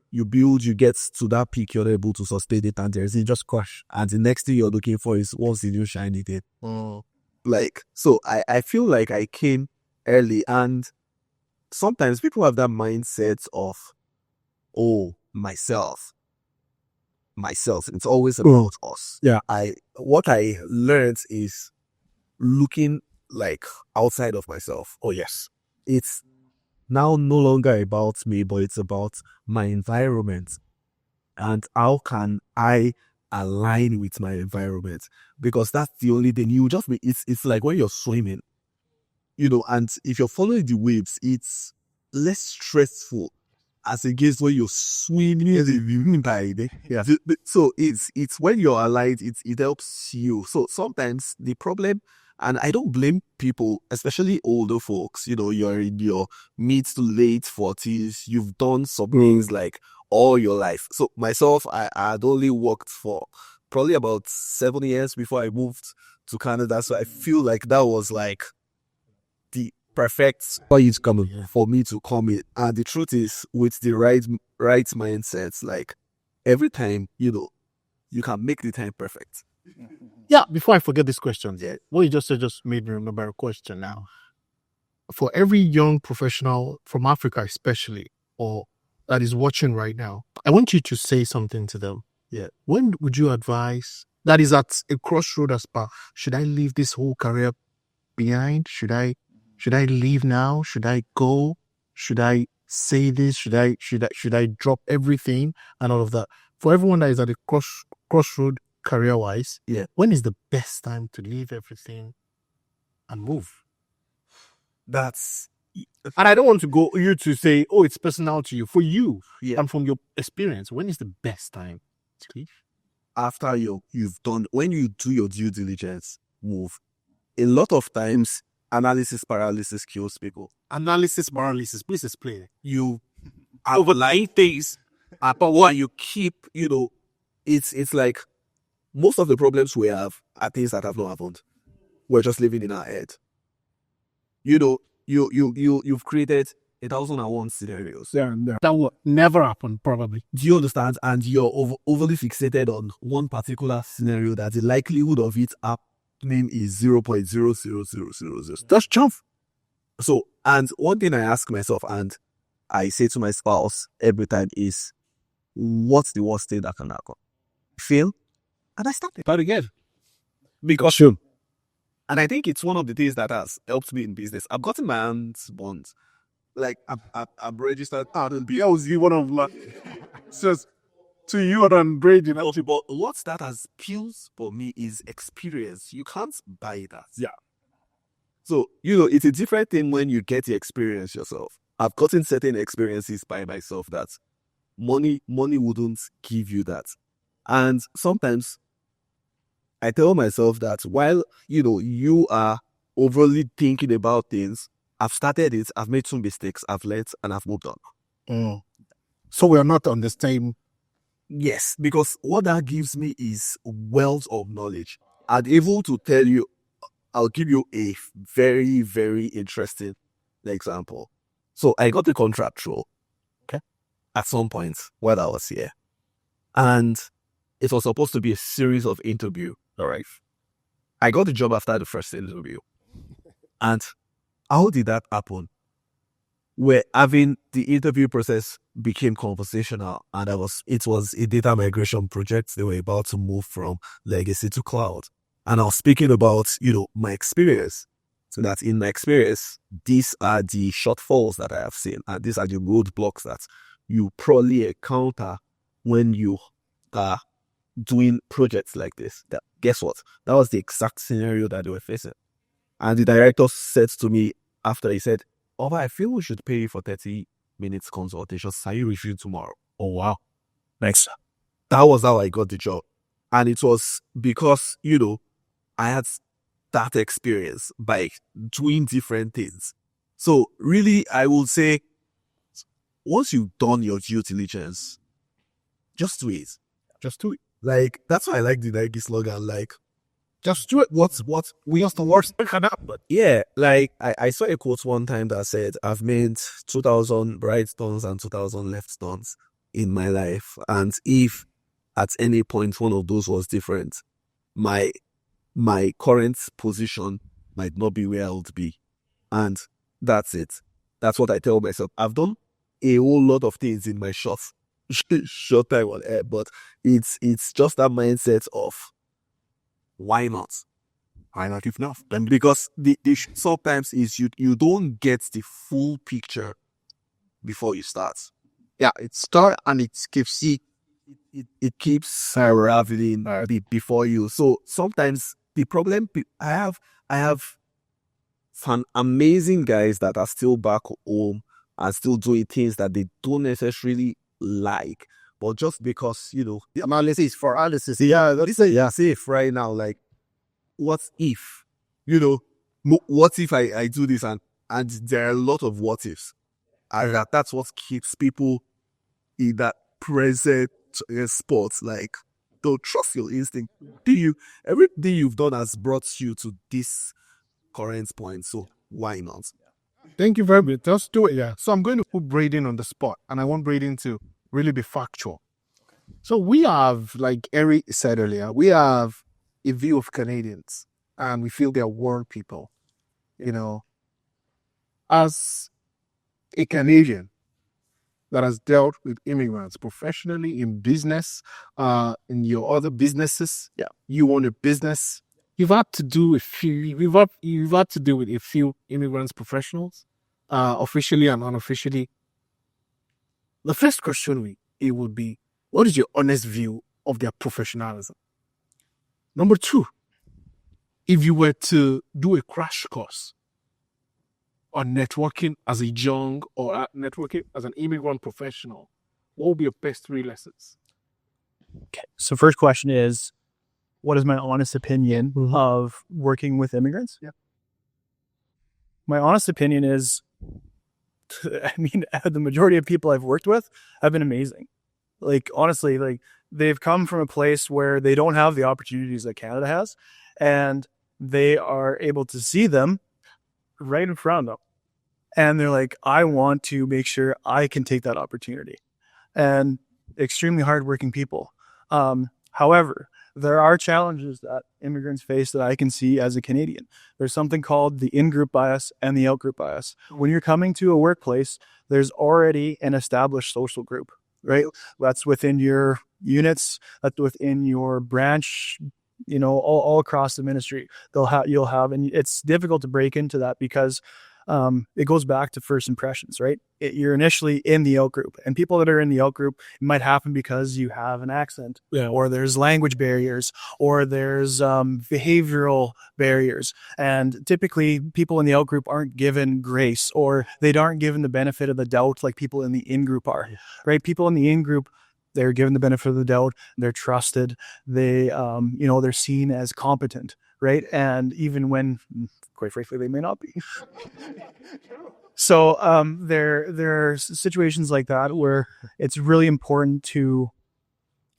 you build, you get to that peak, you're able to sustain it, and there's it just crash. And the next thing you're looking for is what's the new shiny thing. Like, so I feel like I came early, and sometimes people have that mindset of, oh, myself. It's always about us. Yeah. What I learned is looking like outside of myself. Oh, yes. It's now no longer about me, but it's about my environment. And how can I align with my environment? Because that's the only thing. You just be, it's like when you're swimming, you know, and if you're following the waves, it's less stressful as against when you're swimming by the. Yeah. So it's when you're aligned, it helps you. So sometimes the problem, and I don't blame people, especially older folks, you know, you're in your mid to late 40s, you've done some things like all your life. So myself, I had only worked for probably about 7 years before I moved to Canada. So I feel like that was like the perfect point for me to come in. And the truth is, with the right mindsets, like every time, you know, you can make the time perfect. Yeah, before I forget this question, what you just said just made me remember a question now. For every young professional from Africa, especially, or that is watching right now, I want you to say something to them. Yeah. When would you advise that is at a crossroad as per, should I leave this whole career behind? Should I leave now? Should I go? Should I say this? Should I drop everything and all of that? For everyone that is at a crossroad career-wise, when is the best time to leave everything and move? That's, and I don't want to go you to say, oh, it's personal to you. For you, yeah. And from your experience, when is the best time to leave? After you've done, when you do your due diligence, move. A lot of times, analysis paralysis kills people. Analysis paralysis, please explain. You overline things, but what you keep, you know, it's like most of the problems we have are things that have not happened. We're just living in our head. You know, you've created 1,001 scenarios. Yeah. That will never happen, probably. Do you understand? And you're overly fixated on one particular scenario that the likelihood of it happening is 0.00000. Just jump. So, and one thing I ask myself, and I say to my spouse every time, is, what's the worst thing that can happen? Fail, and I start again. Because Sure. And I think it's one of the things that has helped me in business. I've gotten my hands bonds. Like, I'm registered RLB. I was one of says to you and Brady. But what that has built for me is experience. You can't buy that. Yeah. So, you know, it's a different thing when you get the experience yourself. I've gotten certain experiences by myself that money wouldn't give you that. And sometimes I tell myself that while, you know, you are overly thinking about things, I've started it, I've made some mistakes, I've learned, and I've moved on. So we are not on the same. Yes, because what that gives me is wealth of knowledge. I'm able to tell you, I'll give you a very, very interesting example. So I got the contract role, at some point while I was here. And it was supposed to be a series of interviews. All right. I got the job after the first interview. And how did that happen? Where having the interview process became conversational, and it was a data migration project. They were about to move from legacy to cloud. And I was speaking about, you know, my experience. So that in my experience, these are the shortfalls that I have seen, and these are the roadblocks that you probably encounter when you are doing projects like this. guess what? That was the exact scenario that they were facing. And the director said to me after, he said, "Oh, I feel we should pay you for 30 minutes consultation. Are you reviewing tomorrow?" Oh, wow. Thanks. That was how I got the job. And it was because, I had that experience by doing different things. So really, I will say, once you've done your due diligence, just do it. Just do it. Like, that's why I like the Nike slogan, like, Just do it. what's we are the worst that can happen. But yeah, like I saw a quote one time that said, "I've made 2,000 right turns and 2,000 left turns in my life. And if at any point one of those was different, my current position might not be where I would be." And that's it. That's what I tell myself. I've done a whole lot of things in my short time on air, but it's just that mindset of, why not? Why not if not? Because the sometimes is you don't get the full picture before you start. Yeah, it starts and it keeps It keeps unraveling before you. So sometimes the problem I have some amazing guys that are still back home and still doing things that they don't necessarily like, but just because the analysis for analysis. Yeah, let's say safe right now. Like, what if? What if I do this and there are a lot of what ifs, and that's what keeps people in that present spot. Like, don't trust your instinct. Everything you've done has brought you to this current point, so why not? Thank you very much. Just do it, yeah. So I'm going to put Braden on the spot, and I want Braden to really be factual. So we have, like Eric said earlier, we have a view of Canadians, and we feel they're world people. As a Canadian that has dealt with immigrants professionally in business, in your other businesses, you own a business. You've had to do with a few immigrants professionals, officially and unofficially. The first question would be, what is your honest view of their professionalism? Number two, if you were to do a crash course on networking as a young or networking as an immigrant professional, what would be your best 3 lessons? Okay. So first question is, what is my honest opinion of working with immigrants? Yeah. My honest opinion is, the majority of people I've worked with have been amazing. Like, honestly, like, they've come from a place where they don't have the opportunities that Canada has, and they are able to see them right in front of them. And they're like, I want to make sure I can take that opportunity. And extremely hardworking people. However, there are challenges that immigrants face that I can see as a Canadian. There's something called the in-group bias and the out-group bias. When you're coming to a workplace, there's already an established social group, right? That's within your units, that's within your branch, all across the ministry. You'll have, and it's difficult to break into that because it goes back to first impressions, right? You're initially in the out group, and people that are in the out group, it might happen because you have an accent, or there's language barriers, or there's behavioral barriers. And typically people in the out group aren't given grace, or they aren't given the benefit of the doubt like people in the in group are, right? People in the in group, they're given the benefit of the doubt, they're trusted, they're seen as competent, right? And even when, quite frankly, they may not be. So there are situations like that where it's really important to,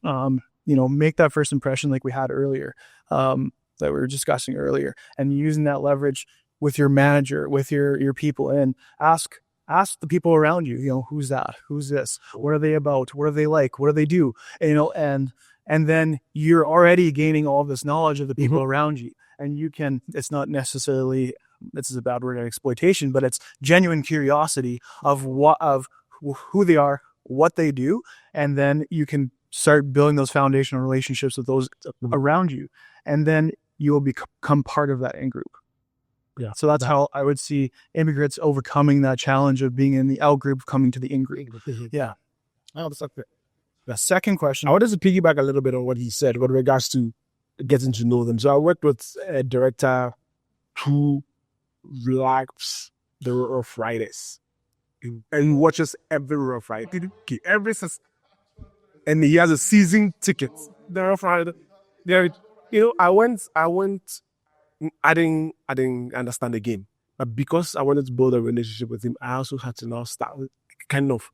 make that first impression like we had earlier, that we were discussing earlier, and using that leverage with your manager, with your people, and ask the people around you, who's that? Who's this? What are they about? What are they like? What do they do? And then you're already gaining all this knowledge of the people around you. And you can, it's not necessarily, this is a bad word, exploitation, but it's genuine curiosity of who they are, what they do. And then you can start building those foundational relationships with those around you. And then you will become part of that in-group. Yeah. So that's how I would see immigrants overcoming that challenge of being in the out group, coming to the in-group. Yeah. Oh, that's okay. The second question, I wanted to piggyback a little bit on what he said with regards to getting to know them. So I worked with a director who likes the Rough Riders and watches every Rough Rider, and he has a season ticket. The Rough Rider, there, I went. I didn't understand the game, but because I wanted to build a relationship with him, I also had to now start kind of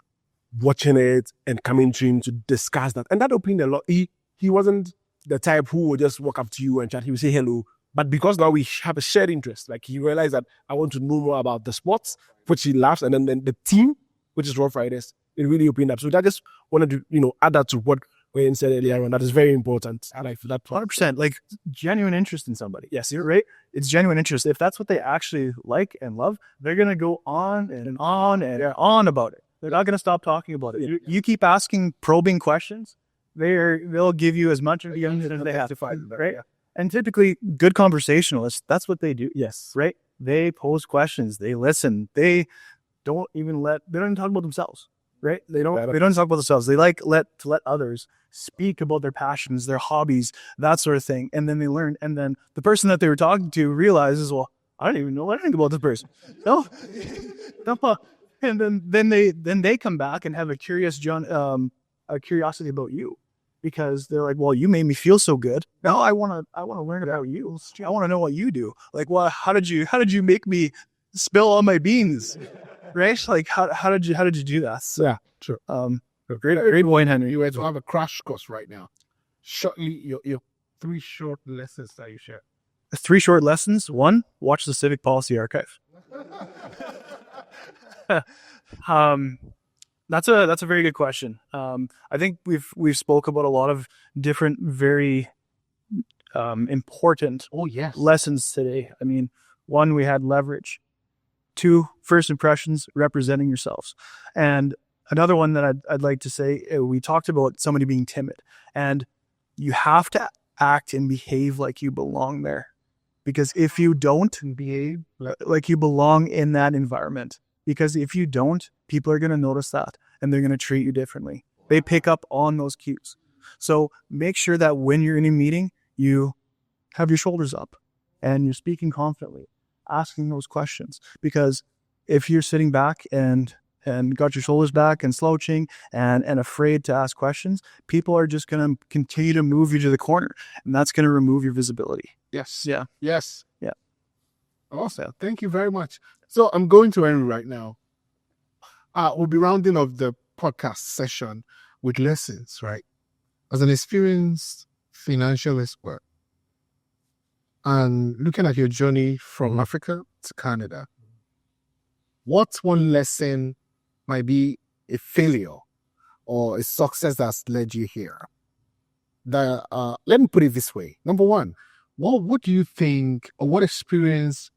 watching it and coming to him to discuss that, and that opened a lot. He wasn't the type who would just walk up to you and chat. He would say hello. But because now we have a shared interest, like he realized that I want to know more about the sports, which he loves, and then the team, which is Rough Riders, it really opened up. So I just wanted to, add that to what Wayne said earlier on. That is very important. I like that. 100%. Like genuine interest in somebody. Yes, you're right. It's genuine interest. If that's what they actually like and love, they're going to go on and on and on about it. They're not going to stop talking about it. You keep asking probing questions, they'll give you as much information as they have to find, right? Yeah. And typically, good conversationalists, that's what they do. Yes. Right? They pose questions. They listen. They don't even talk about themselves. Right? They don't talk about themselves. They like to let others speak about their passions, their hobbies, that sort of thing. And then they learn. And then the person that they were talking to realizes, well, I don't even know anything about this person. No. And then they come back and have a curiosity about you. Because they're like, well, you made me feel so good. Now I want to learn about you. I want to know what you do. Like, well, how did you make me spill all my beans? Right? Like, how did you do that? So, Yeah, sure. Great point, Henry. You were to have a crash course right now. Shortly, your 3 short lessons that you share. 3 short lessons. 1, watch the Civic Policy Archive. That's a very good question. I think we've spoke about a lot of different very important lessons today. I mean, 1, we had leverage. 2, first impressions, representing yourselves. And another one that I'd like to say, we talked about somebody being timid, and you have to act and behave like you belong there. Because if you don't behave like you belong in that environment, because if you don't, people are going to notice that and they're going to treat you differently. They pick up on those cues. So make sure that when you're in a meeting, you have your shoulders up and you're speaking confidently, asking those questions. Because if you're sitting back and got your shoulders back and slouching and afraid to ask questions, people are just going to continue to move you to the corner, and that's going to remove your visibility. Yes. Yeah. Yes. Yeah. Awesome. Thank you very much. So I'm going to Henry right now. We'll be rounding off the podcast session with lessons, right? As an experienced financial expert and looking at your journey from Africa to Canada, what's one lesson might be a failure or a success that's led you here? Let me put it this way. Number 1, what do you think, or what experience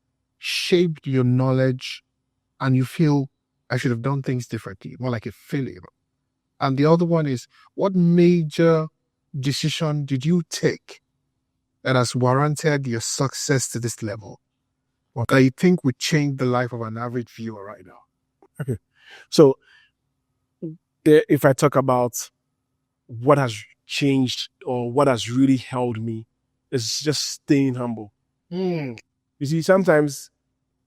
shaped your knowledge and you feel I should have done things differently, more like a failure? And the other one is, what major decision did you take that has warranted your success to this level? What I think would change the life of an average viewer right now? Okay. So if I talk about what has changed or what has really held me, it's just staying humble. You see, sometimes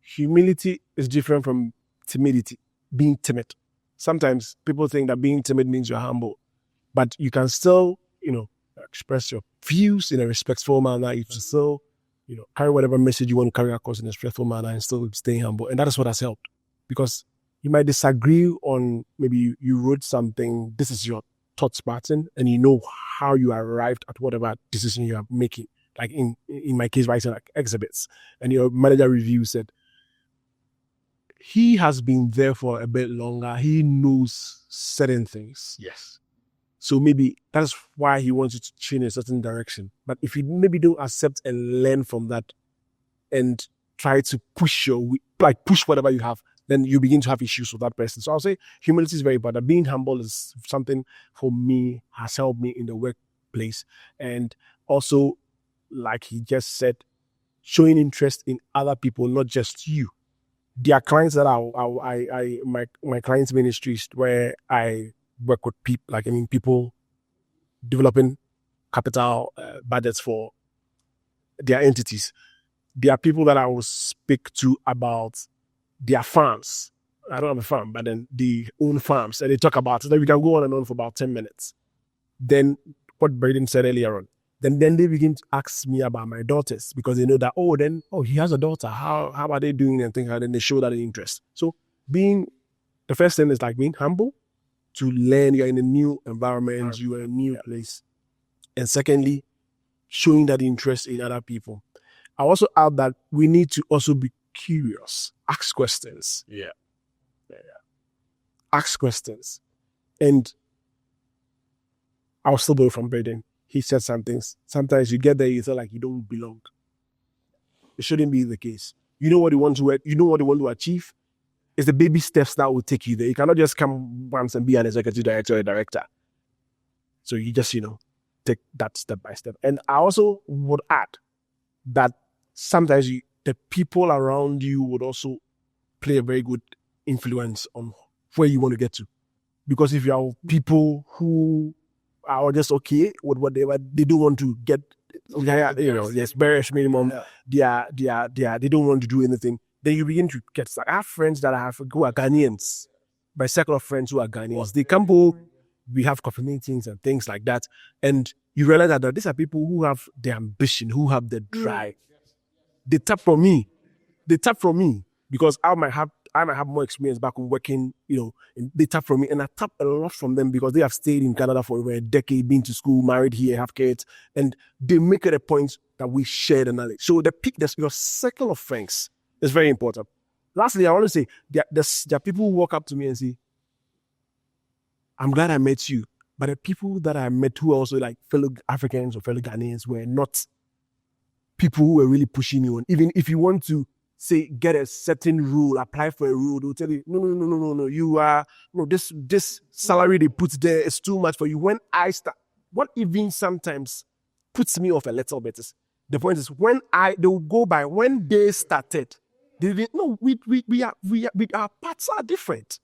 humility is different from timidity, being timid. Sometimes people think that being timid means you're humble, but you can still, express your views in a respectful manner. You can still, carry whatever message you want to carry across in a respectful manner and still stay humble. And that is what has helped, because you might disagree on, maybe you wrote something, this is your thoughts pattern, and you know how you arrived at whatever decision you are making. Like in my case, writing like exhibits, and your manager review said, he has been there for a bit longer. He knows certain things. Yes. So maybe that's why he wants you to change in a certain direction. But if you maybe don't accept and learn from that and try to push whatever you have, then you begin to have issues with that person. So I'll say humility is very important. Being humble is something for me, has helped me in the workplace. And also, like he just said, showing interest in other people, not just you. There are clients that my clients' ministries where I work with people, people developing capital budgets for their entities. There are people that I will speak to about their farms. I don't have a farm, but then they own farms, and they talk about it. Then we can go on and on for about 10 minutes. Then what Braden said earlier on. Then they begin to ask me about my daughters because they know that, he has a daughter. How are they doing and things like that? And they show that interest. So the first thing is like being humble to learn. You're in a new environment, you are in a new place. And secondly, showing that interest in other people. I also add that we need to also be curious, ask questions. Yeah. Ask questions. And I'll still borrow from Braden. He said some things. Sometimes you get there, you feel like you don't belong. It shouldn't be the case. You know what you want to achieve? It's the baby steps that will take you there. You cannot just come once and be an executive director or a director. So you just, take that step by step. And I also would add that sometimes the people around you would also play a very good influence on where you want to get to. Because if you have people who are just okay with whatever, they don't want to get, yes, barest minimum, they don't want to do anything, then you begin to get stuck. I have friends that I have who are Ghanaians, my circle of friends who are Ghanaians. They come home, we have coffee meetings and things like that. And you realize that these are people who have the ambition, who have the drive. They tap from me because I might have more experience back when working, and they tap from me, and I tap a lot from them because they have stayed in Canada for over a decade, been to school, married here, have kids, and they make it a point that we share the knowledge. So your circle of friends is very important. Lastly, I want to say there are people who walk up to me and say, I'm glad I met you, but the people that I met who are also like fellow Africans or fellow Ghanaians were not people who were really pushing you on. Even if you want to say, get a certain rule, apply for a rule, they'll tell you, no, you are, this salary they put there is too much for you. When I start, what even sometimes puts me off a little bit is, the point is, they will go by, when they started, they didn't, no, our paths are different.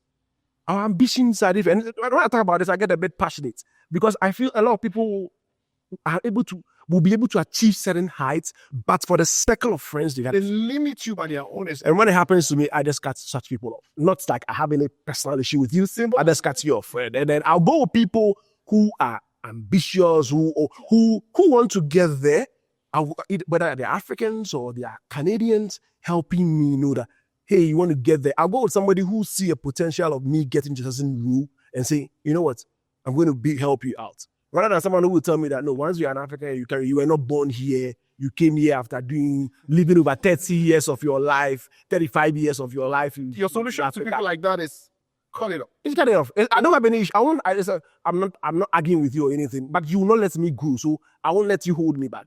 Our ambitions are different. And when I talk about this, I get a bit passionate because I feel a lot of people will be able to achieve certain heights, but for the circle of friends they limit you by their own. And when it happens to me, I just cut such people off. Not like I have any personal issue with you, I just cut you off. And then I'll go with people who are ambitious, who want to get there, whether they're Africans or they are Canadians, helping me know that, hey, you want to get there. I'll go with somebody who see a potential of me getting to a certain rule and say, you know what, I'm going to help you out. Rather than someone who will tell me that, no, once you're an African, you were not born here, you came here after living over 30 years of your life, 35 years of your life. Your solution to people like that is cut it off. It's cut it off. I don't have any issue. I'm not arguing with you or anything, but you will not let me go, so I won't let you hold me back.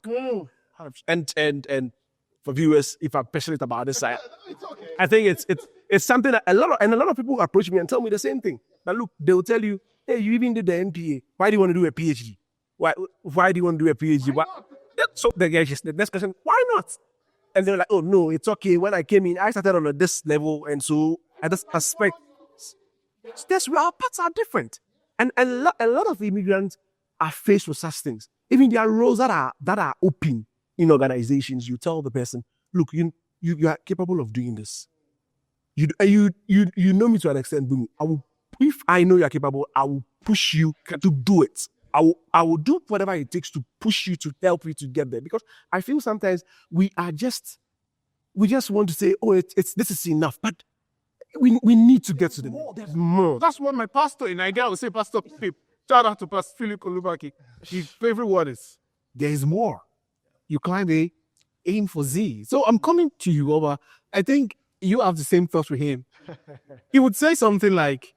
And for viewers, if I'm passionate about this side, Okay. I think it's something that a lot of people approach me and tell me the same thing. That look, they'll tell you, hey, you even did the MPA. Why do you want to do a PhD? Why do you want to do a PhD? So the next question, why not? And they're like, oh no, it's okay. When I came in, I started on this level, and so at this aspect, that's where our paths are different. And a lot of immigrants are faced with such things. Even there are roles that are open in organizations. You tell the person, look, you are capable of doing this. You know me to an extent, Bumi. If I know you are capable, I will push you to do it. I will do whatever it takes to push you, to help you to get there. Because I feel sometimes we just want to say, oh, this is enough. But we need to get to the more. There's more. That's what my pastor in Nigeria would say, Pastor Philip. Shout out to Pastor Philip Kolubaki. His favorite word is, there is more. You climb A, aim for Z. So I'm coming to you over. I think you have the same thoughts with him. He would say something like,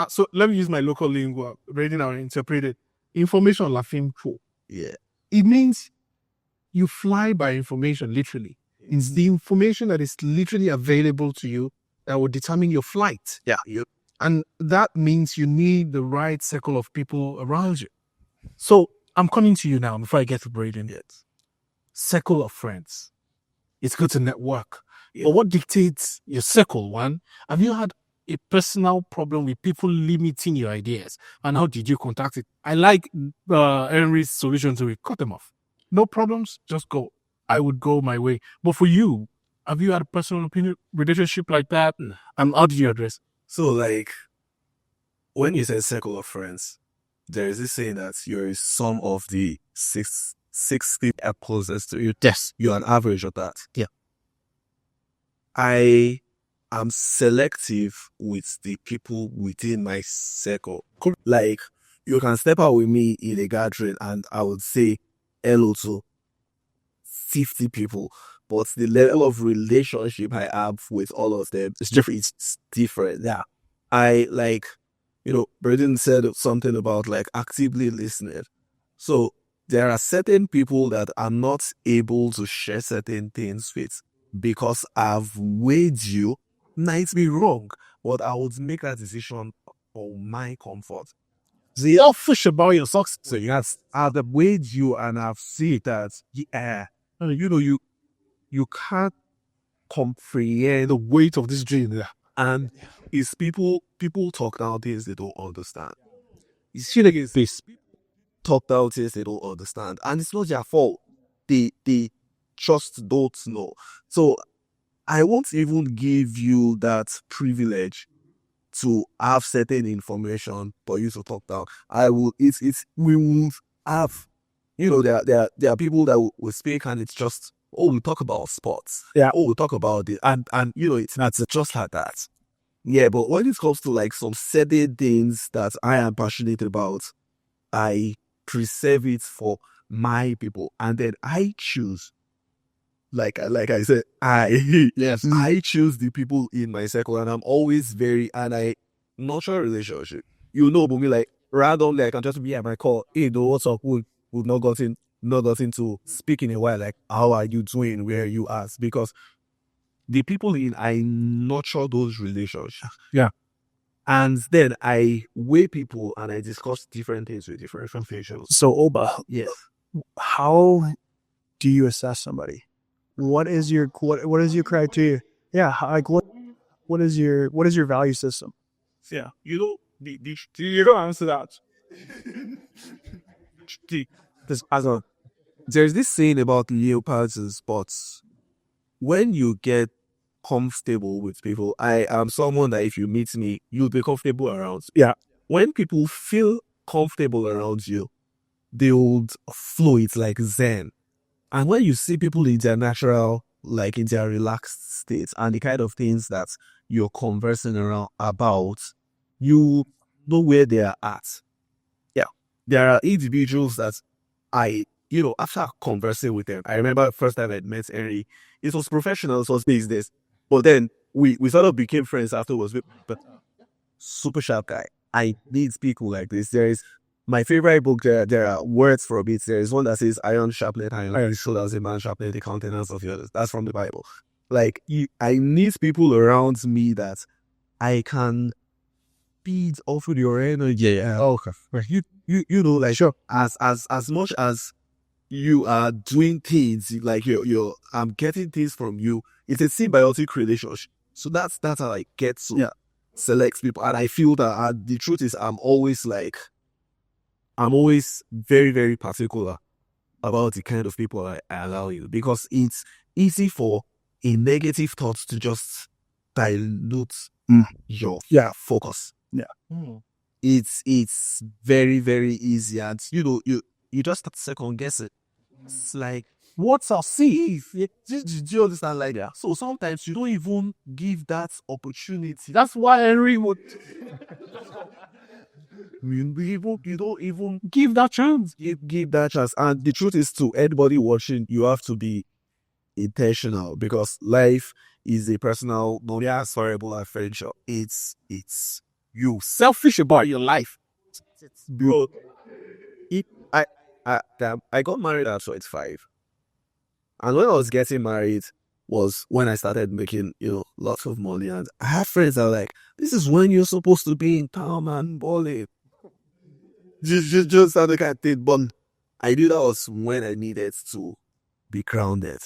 so let me use my local lingua, reading and interpreted. Information la film for. Yeah. It means you fly by information, literally. It's the information that is literally available to you that will determine your flight. Yeah. And that means you need the right circle of people around you. So I'm coming to you now before I get to Braden yet. Circle of friends. It's good to network. Yeah. But what dictates your circle, one? Have you had a personal problem with people limiting your ideas? And how did you contact it? I like Henry's solution to it. Cut them off. No problems, just go. I would go my way. But for you, have you had a personal opinion relationship like that? And how did you address? So, like, when you say circle of friends, there is this saying that you're some of the six people closest to you. Yes. You're an average of that. Yeah. I am selective with the people within my circle. Like, you can step out with me in a gathering and I would say hello to 50 people, but the level of relationship I have with all of them is different. It's different. Yeah. I like, Braden said something about like actively listening. So there are certain people that I'm not able to share certain things with because I've weighed you. Might be wrong, but I would make that decision for my comfort. Selfish about your success. So yes, I've weighed you and I've seen that, you can't comprehend The weight of this dream. Yeah. and it's people talk nowadays they don't understand. It's shit against this. Talk nowadays they don't understand. And it's not their fault. They just don't know. So I won't even give you that privilege to have certain information for you to talk down. We will have, there are people that will speak and it's just, we talk about sports. Yeah. We talk about it. And it's not just like that. Yeah, but when it comes to like some certain things that I am passionate about, I preserve it for my people. And then I choose, like I said, I choose the people in my circle, and I'm always and I nurture relationship. But me like randomly I can just be at my call, hey, what's up? We've not gotten to speak in a while, like how are you doing, where are you at? Because the people I nurture those relationships. Yeah. And then I weigh people and I discuss different things with different patients. So Oba, Yes. how do you assess somebody? What is your criteria? Yeah, like what is your value system? Yeah. You don't answer that. There's this saying about leopards in sports. When you get comfortable with people, I am someone that if you meet me, you'll be comfortable around. Yeah. When people feel comfortable around you, they would flow. It's like Zen. And when you see people in their natural, like in their relaxed states and the kind of things that you're conversing around about, you know where they are at. Yeah. There are individuals that after conversing with them, I remember the first time I met Henry, it was professional, it was business. But then we sort of became friends afterwards. But super sharp guy. I need people like this. There is my favorite book. There are words for it. There is one that says iron sharpened iron. So as a man sharpened the countenance of the others. That's from the Bible. Like I need people around me that I can feed off with your energy. Yeah. Okay. Like sure. As much as you are doing things like I'm getting things from you. It's a symbiotic relationship. So that's how I get to select people. And I feel that the truth is I'm always very, very particular about the kind of people I allow you, because it's easy for a negative thought to just dilute your focus. Yeah. It's very, very easy. And you just start second guessing. It's like, what's our see? Do you understand like that? So sometimes you don't even give that opportunity. That's why Henry would You don't even give that chance. give that chance. And the truth is, to anybody watching, you have to be intentional, because life is a personal, non-transferable adventure. It's you. Selfish about your life. Bro, I got married at 25. And when I was getting married was when I started making, lots of money. And I have friends that are like, this is when you're supposed to be in town and balling. Just that kind of thing. But I knew that was when I needed to be grounded.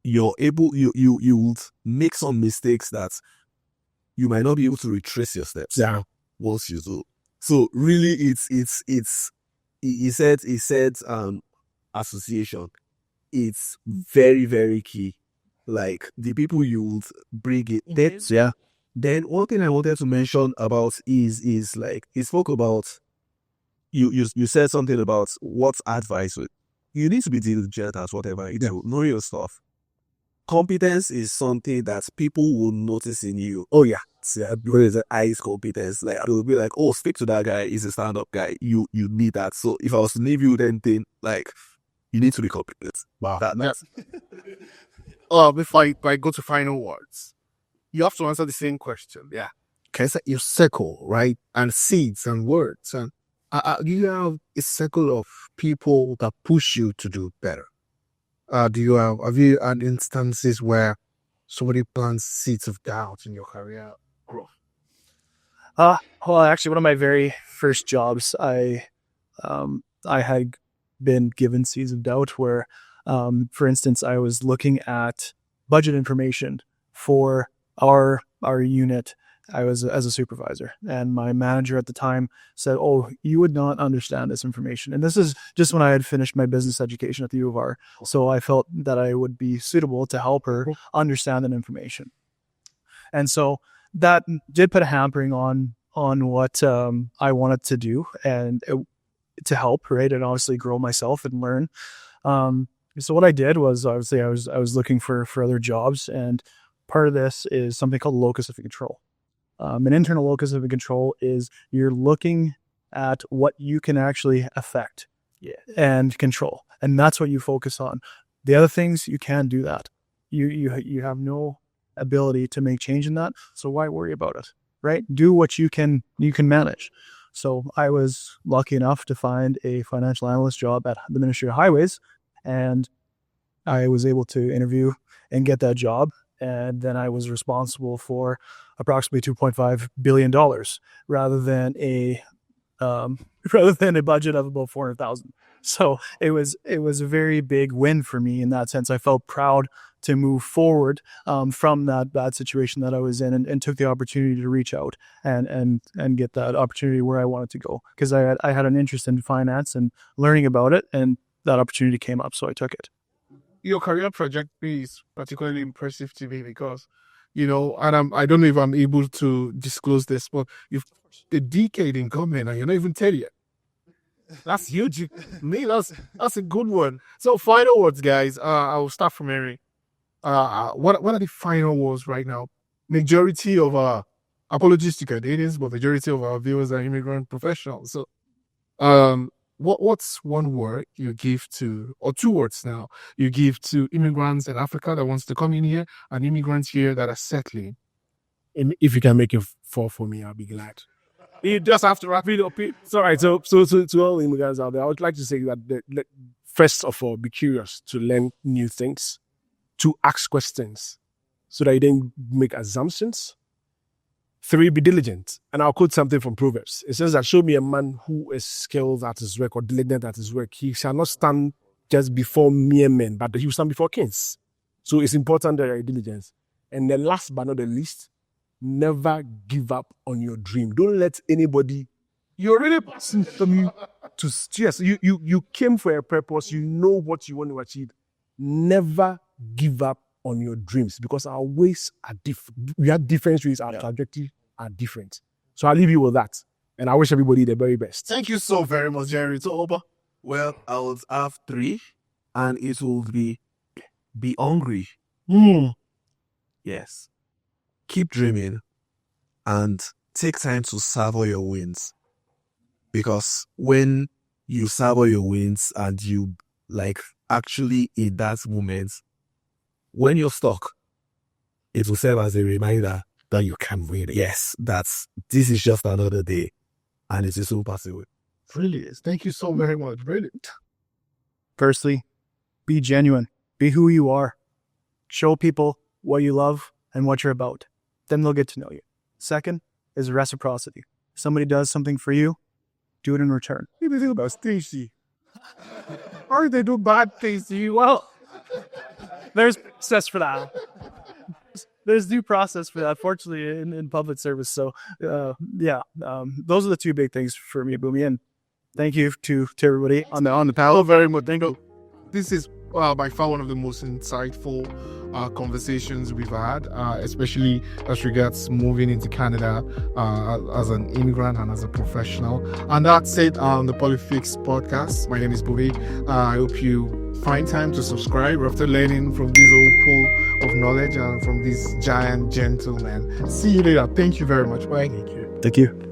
You would make some mistakes that you might not be able to retrace your steps. Yeah. Once you do. So really he said association. it's very, very key. Like the people you would bring it. That's yeah. Then one thing I wanted to mention about is like he spoke about you said something about what's advice. You need to be diligent as whatever you do. Know your stuff. Competence is something that people will notice in you. Oh yeah, what is the eyes competence? Like they'll be like, oh, speak to that guy. He's a stand-up guy. You need that. So if I was to leave you with anything, like you need to be competent. Wow. That's If I go to final words, you have to answer the same question. Yeah. Okay, so your circle, right? And seeds and words. And you have a circle of people that push you to do better. Have you had instances where somebody plants seeds of doubt in your career growth? Well, actually, one of my very first jobs, I had been given seeds of doubt where, for instance, I was looking at budget information for our unit. I was as a supervisor, and my manager at the time said, "Oh, you would not understand this information." And this is just when I had finished my business education at the U of R. So I felt that I would be suitable to help her understand that information. And so that did put a hampering on what I wanted to do and to help, right, and obviously grow myself and learn. So what I did was obviously I was looking for other jobs, and part of this is something called locus of control. An internal locus of control is you're looking at what you can actually affect and control, and that's what you focus on. The other things, you can't do that. You have no ability to make change in that, so why worry about it, right? Do what you can manage. So I was lucky enough to find a financial analyst job at the Ministry of Highways, and I was able to interview and get that job. And then I was responsible for approximately $2.5 billion rather than a budget of about 400,000. So it was a very big win for me in that sense. I felt proud to move forward from that bad situation that I was in, and took the opportunity to reach out and get that opportunity where I wanted to go, because I had an interest in finance and learning about it, and that opportunity came up, so I took it. Your career trajectory is particularly impressive to me because, and I don't know if I'm able to disclose this, but you've a decade in government and you're not even 10 yet. That's huge. Me, that's a good one. So final words, guys. I'll start from Mary. What are the final words right now? Majority of apologies to Canadians, but majority of our viewers are immigrant professionals. So, what's one word you give to, or two words now, you give to immigrants in Africa that wants to come in here and immigrants here that are settling? If you can make it fall for me, I'll be glad. You just have to wrap it up. It's all right. So to all immigrants out there, I would like to say that first of all, be curious to learn new things, to ask questions so that you don't make assumptions. 3, be diligent. And I'll quote something from Proverbs. It says that show me a man who is skilled at his work or diligent at his work. He shall not stand just before mere men, but he will stand before kings. So it's important that you're diligent. And the last but not the least, never give up on your dream. Don't let anybody, you're really passing from you to, yes, you came for a purpose. You know what you want to achieve. Never give up on your dreams, because our ways are different. We have different ways, our trajectory are different. So I'll leave you with that. And I wish everybody the very best. Thank you so very much, Jerry. It's over. well, I would have 3, and it will be hungry. Yes. Keep dreaming and take time to savor your wins. Because when you savor your wins and you actually in that moment, when you're stuck, it will serve as a reminder that you can win. Yes, this is just another day and it is so possible. Brilliant. Thank you so very much. Brilliant. Firstly, be genuine. Be who you are. Show people what you love and what you're about. Then they'll get to know you. Second is reciprocity. Somebody does something for you, do it in return. What do you think about Stacey? Or they do bad things to you? Well, there's process for that. There's due process for that, fortunately, in public service. So, those are the 2 big things for me, Boomy. And thank you to everybody on the panel. very much. Thank you. This is by far one of the most insightful conversations we've had, especially as regards moving into Canada as an immigrant and as a professional. And that's it on the PoliFIX podcast. My name is Bobby. I hope you find time to subscribe after learning from this old pool of knowledge and from this giant gentleman. See you later. Thank you very much. Bye. Thank you.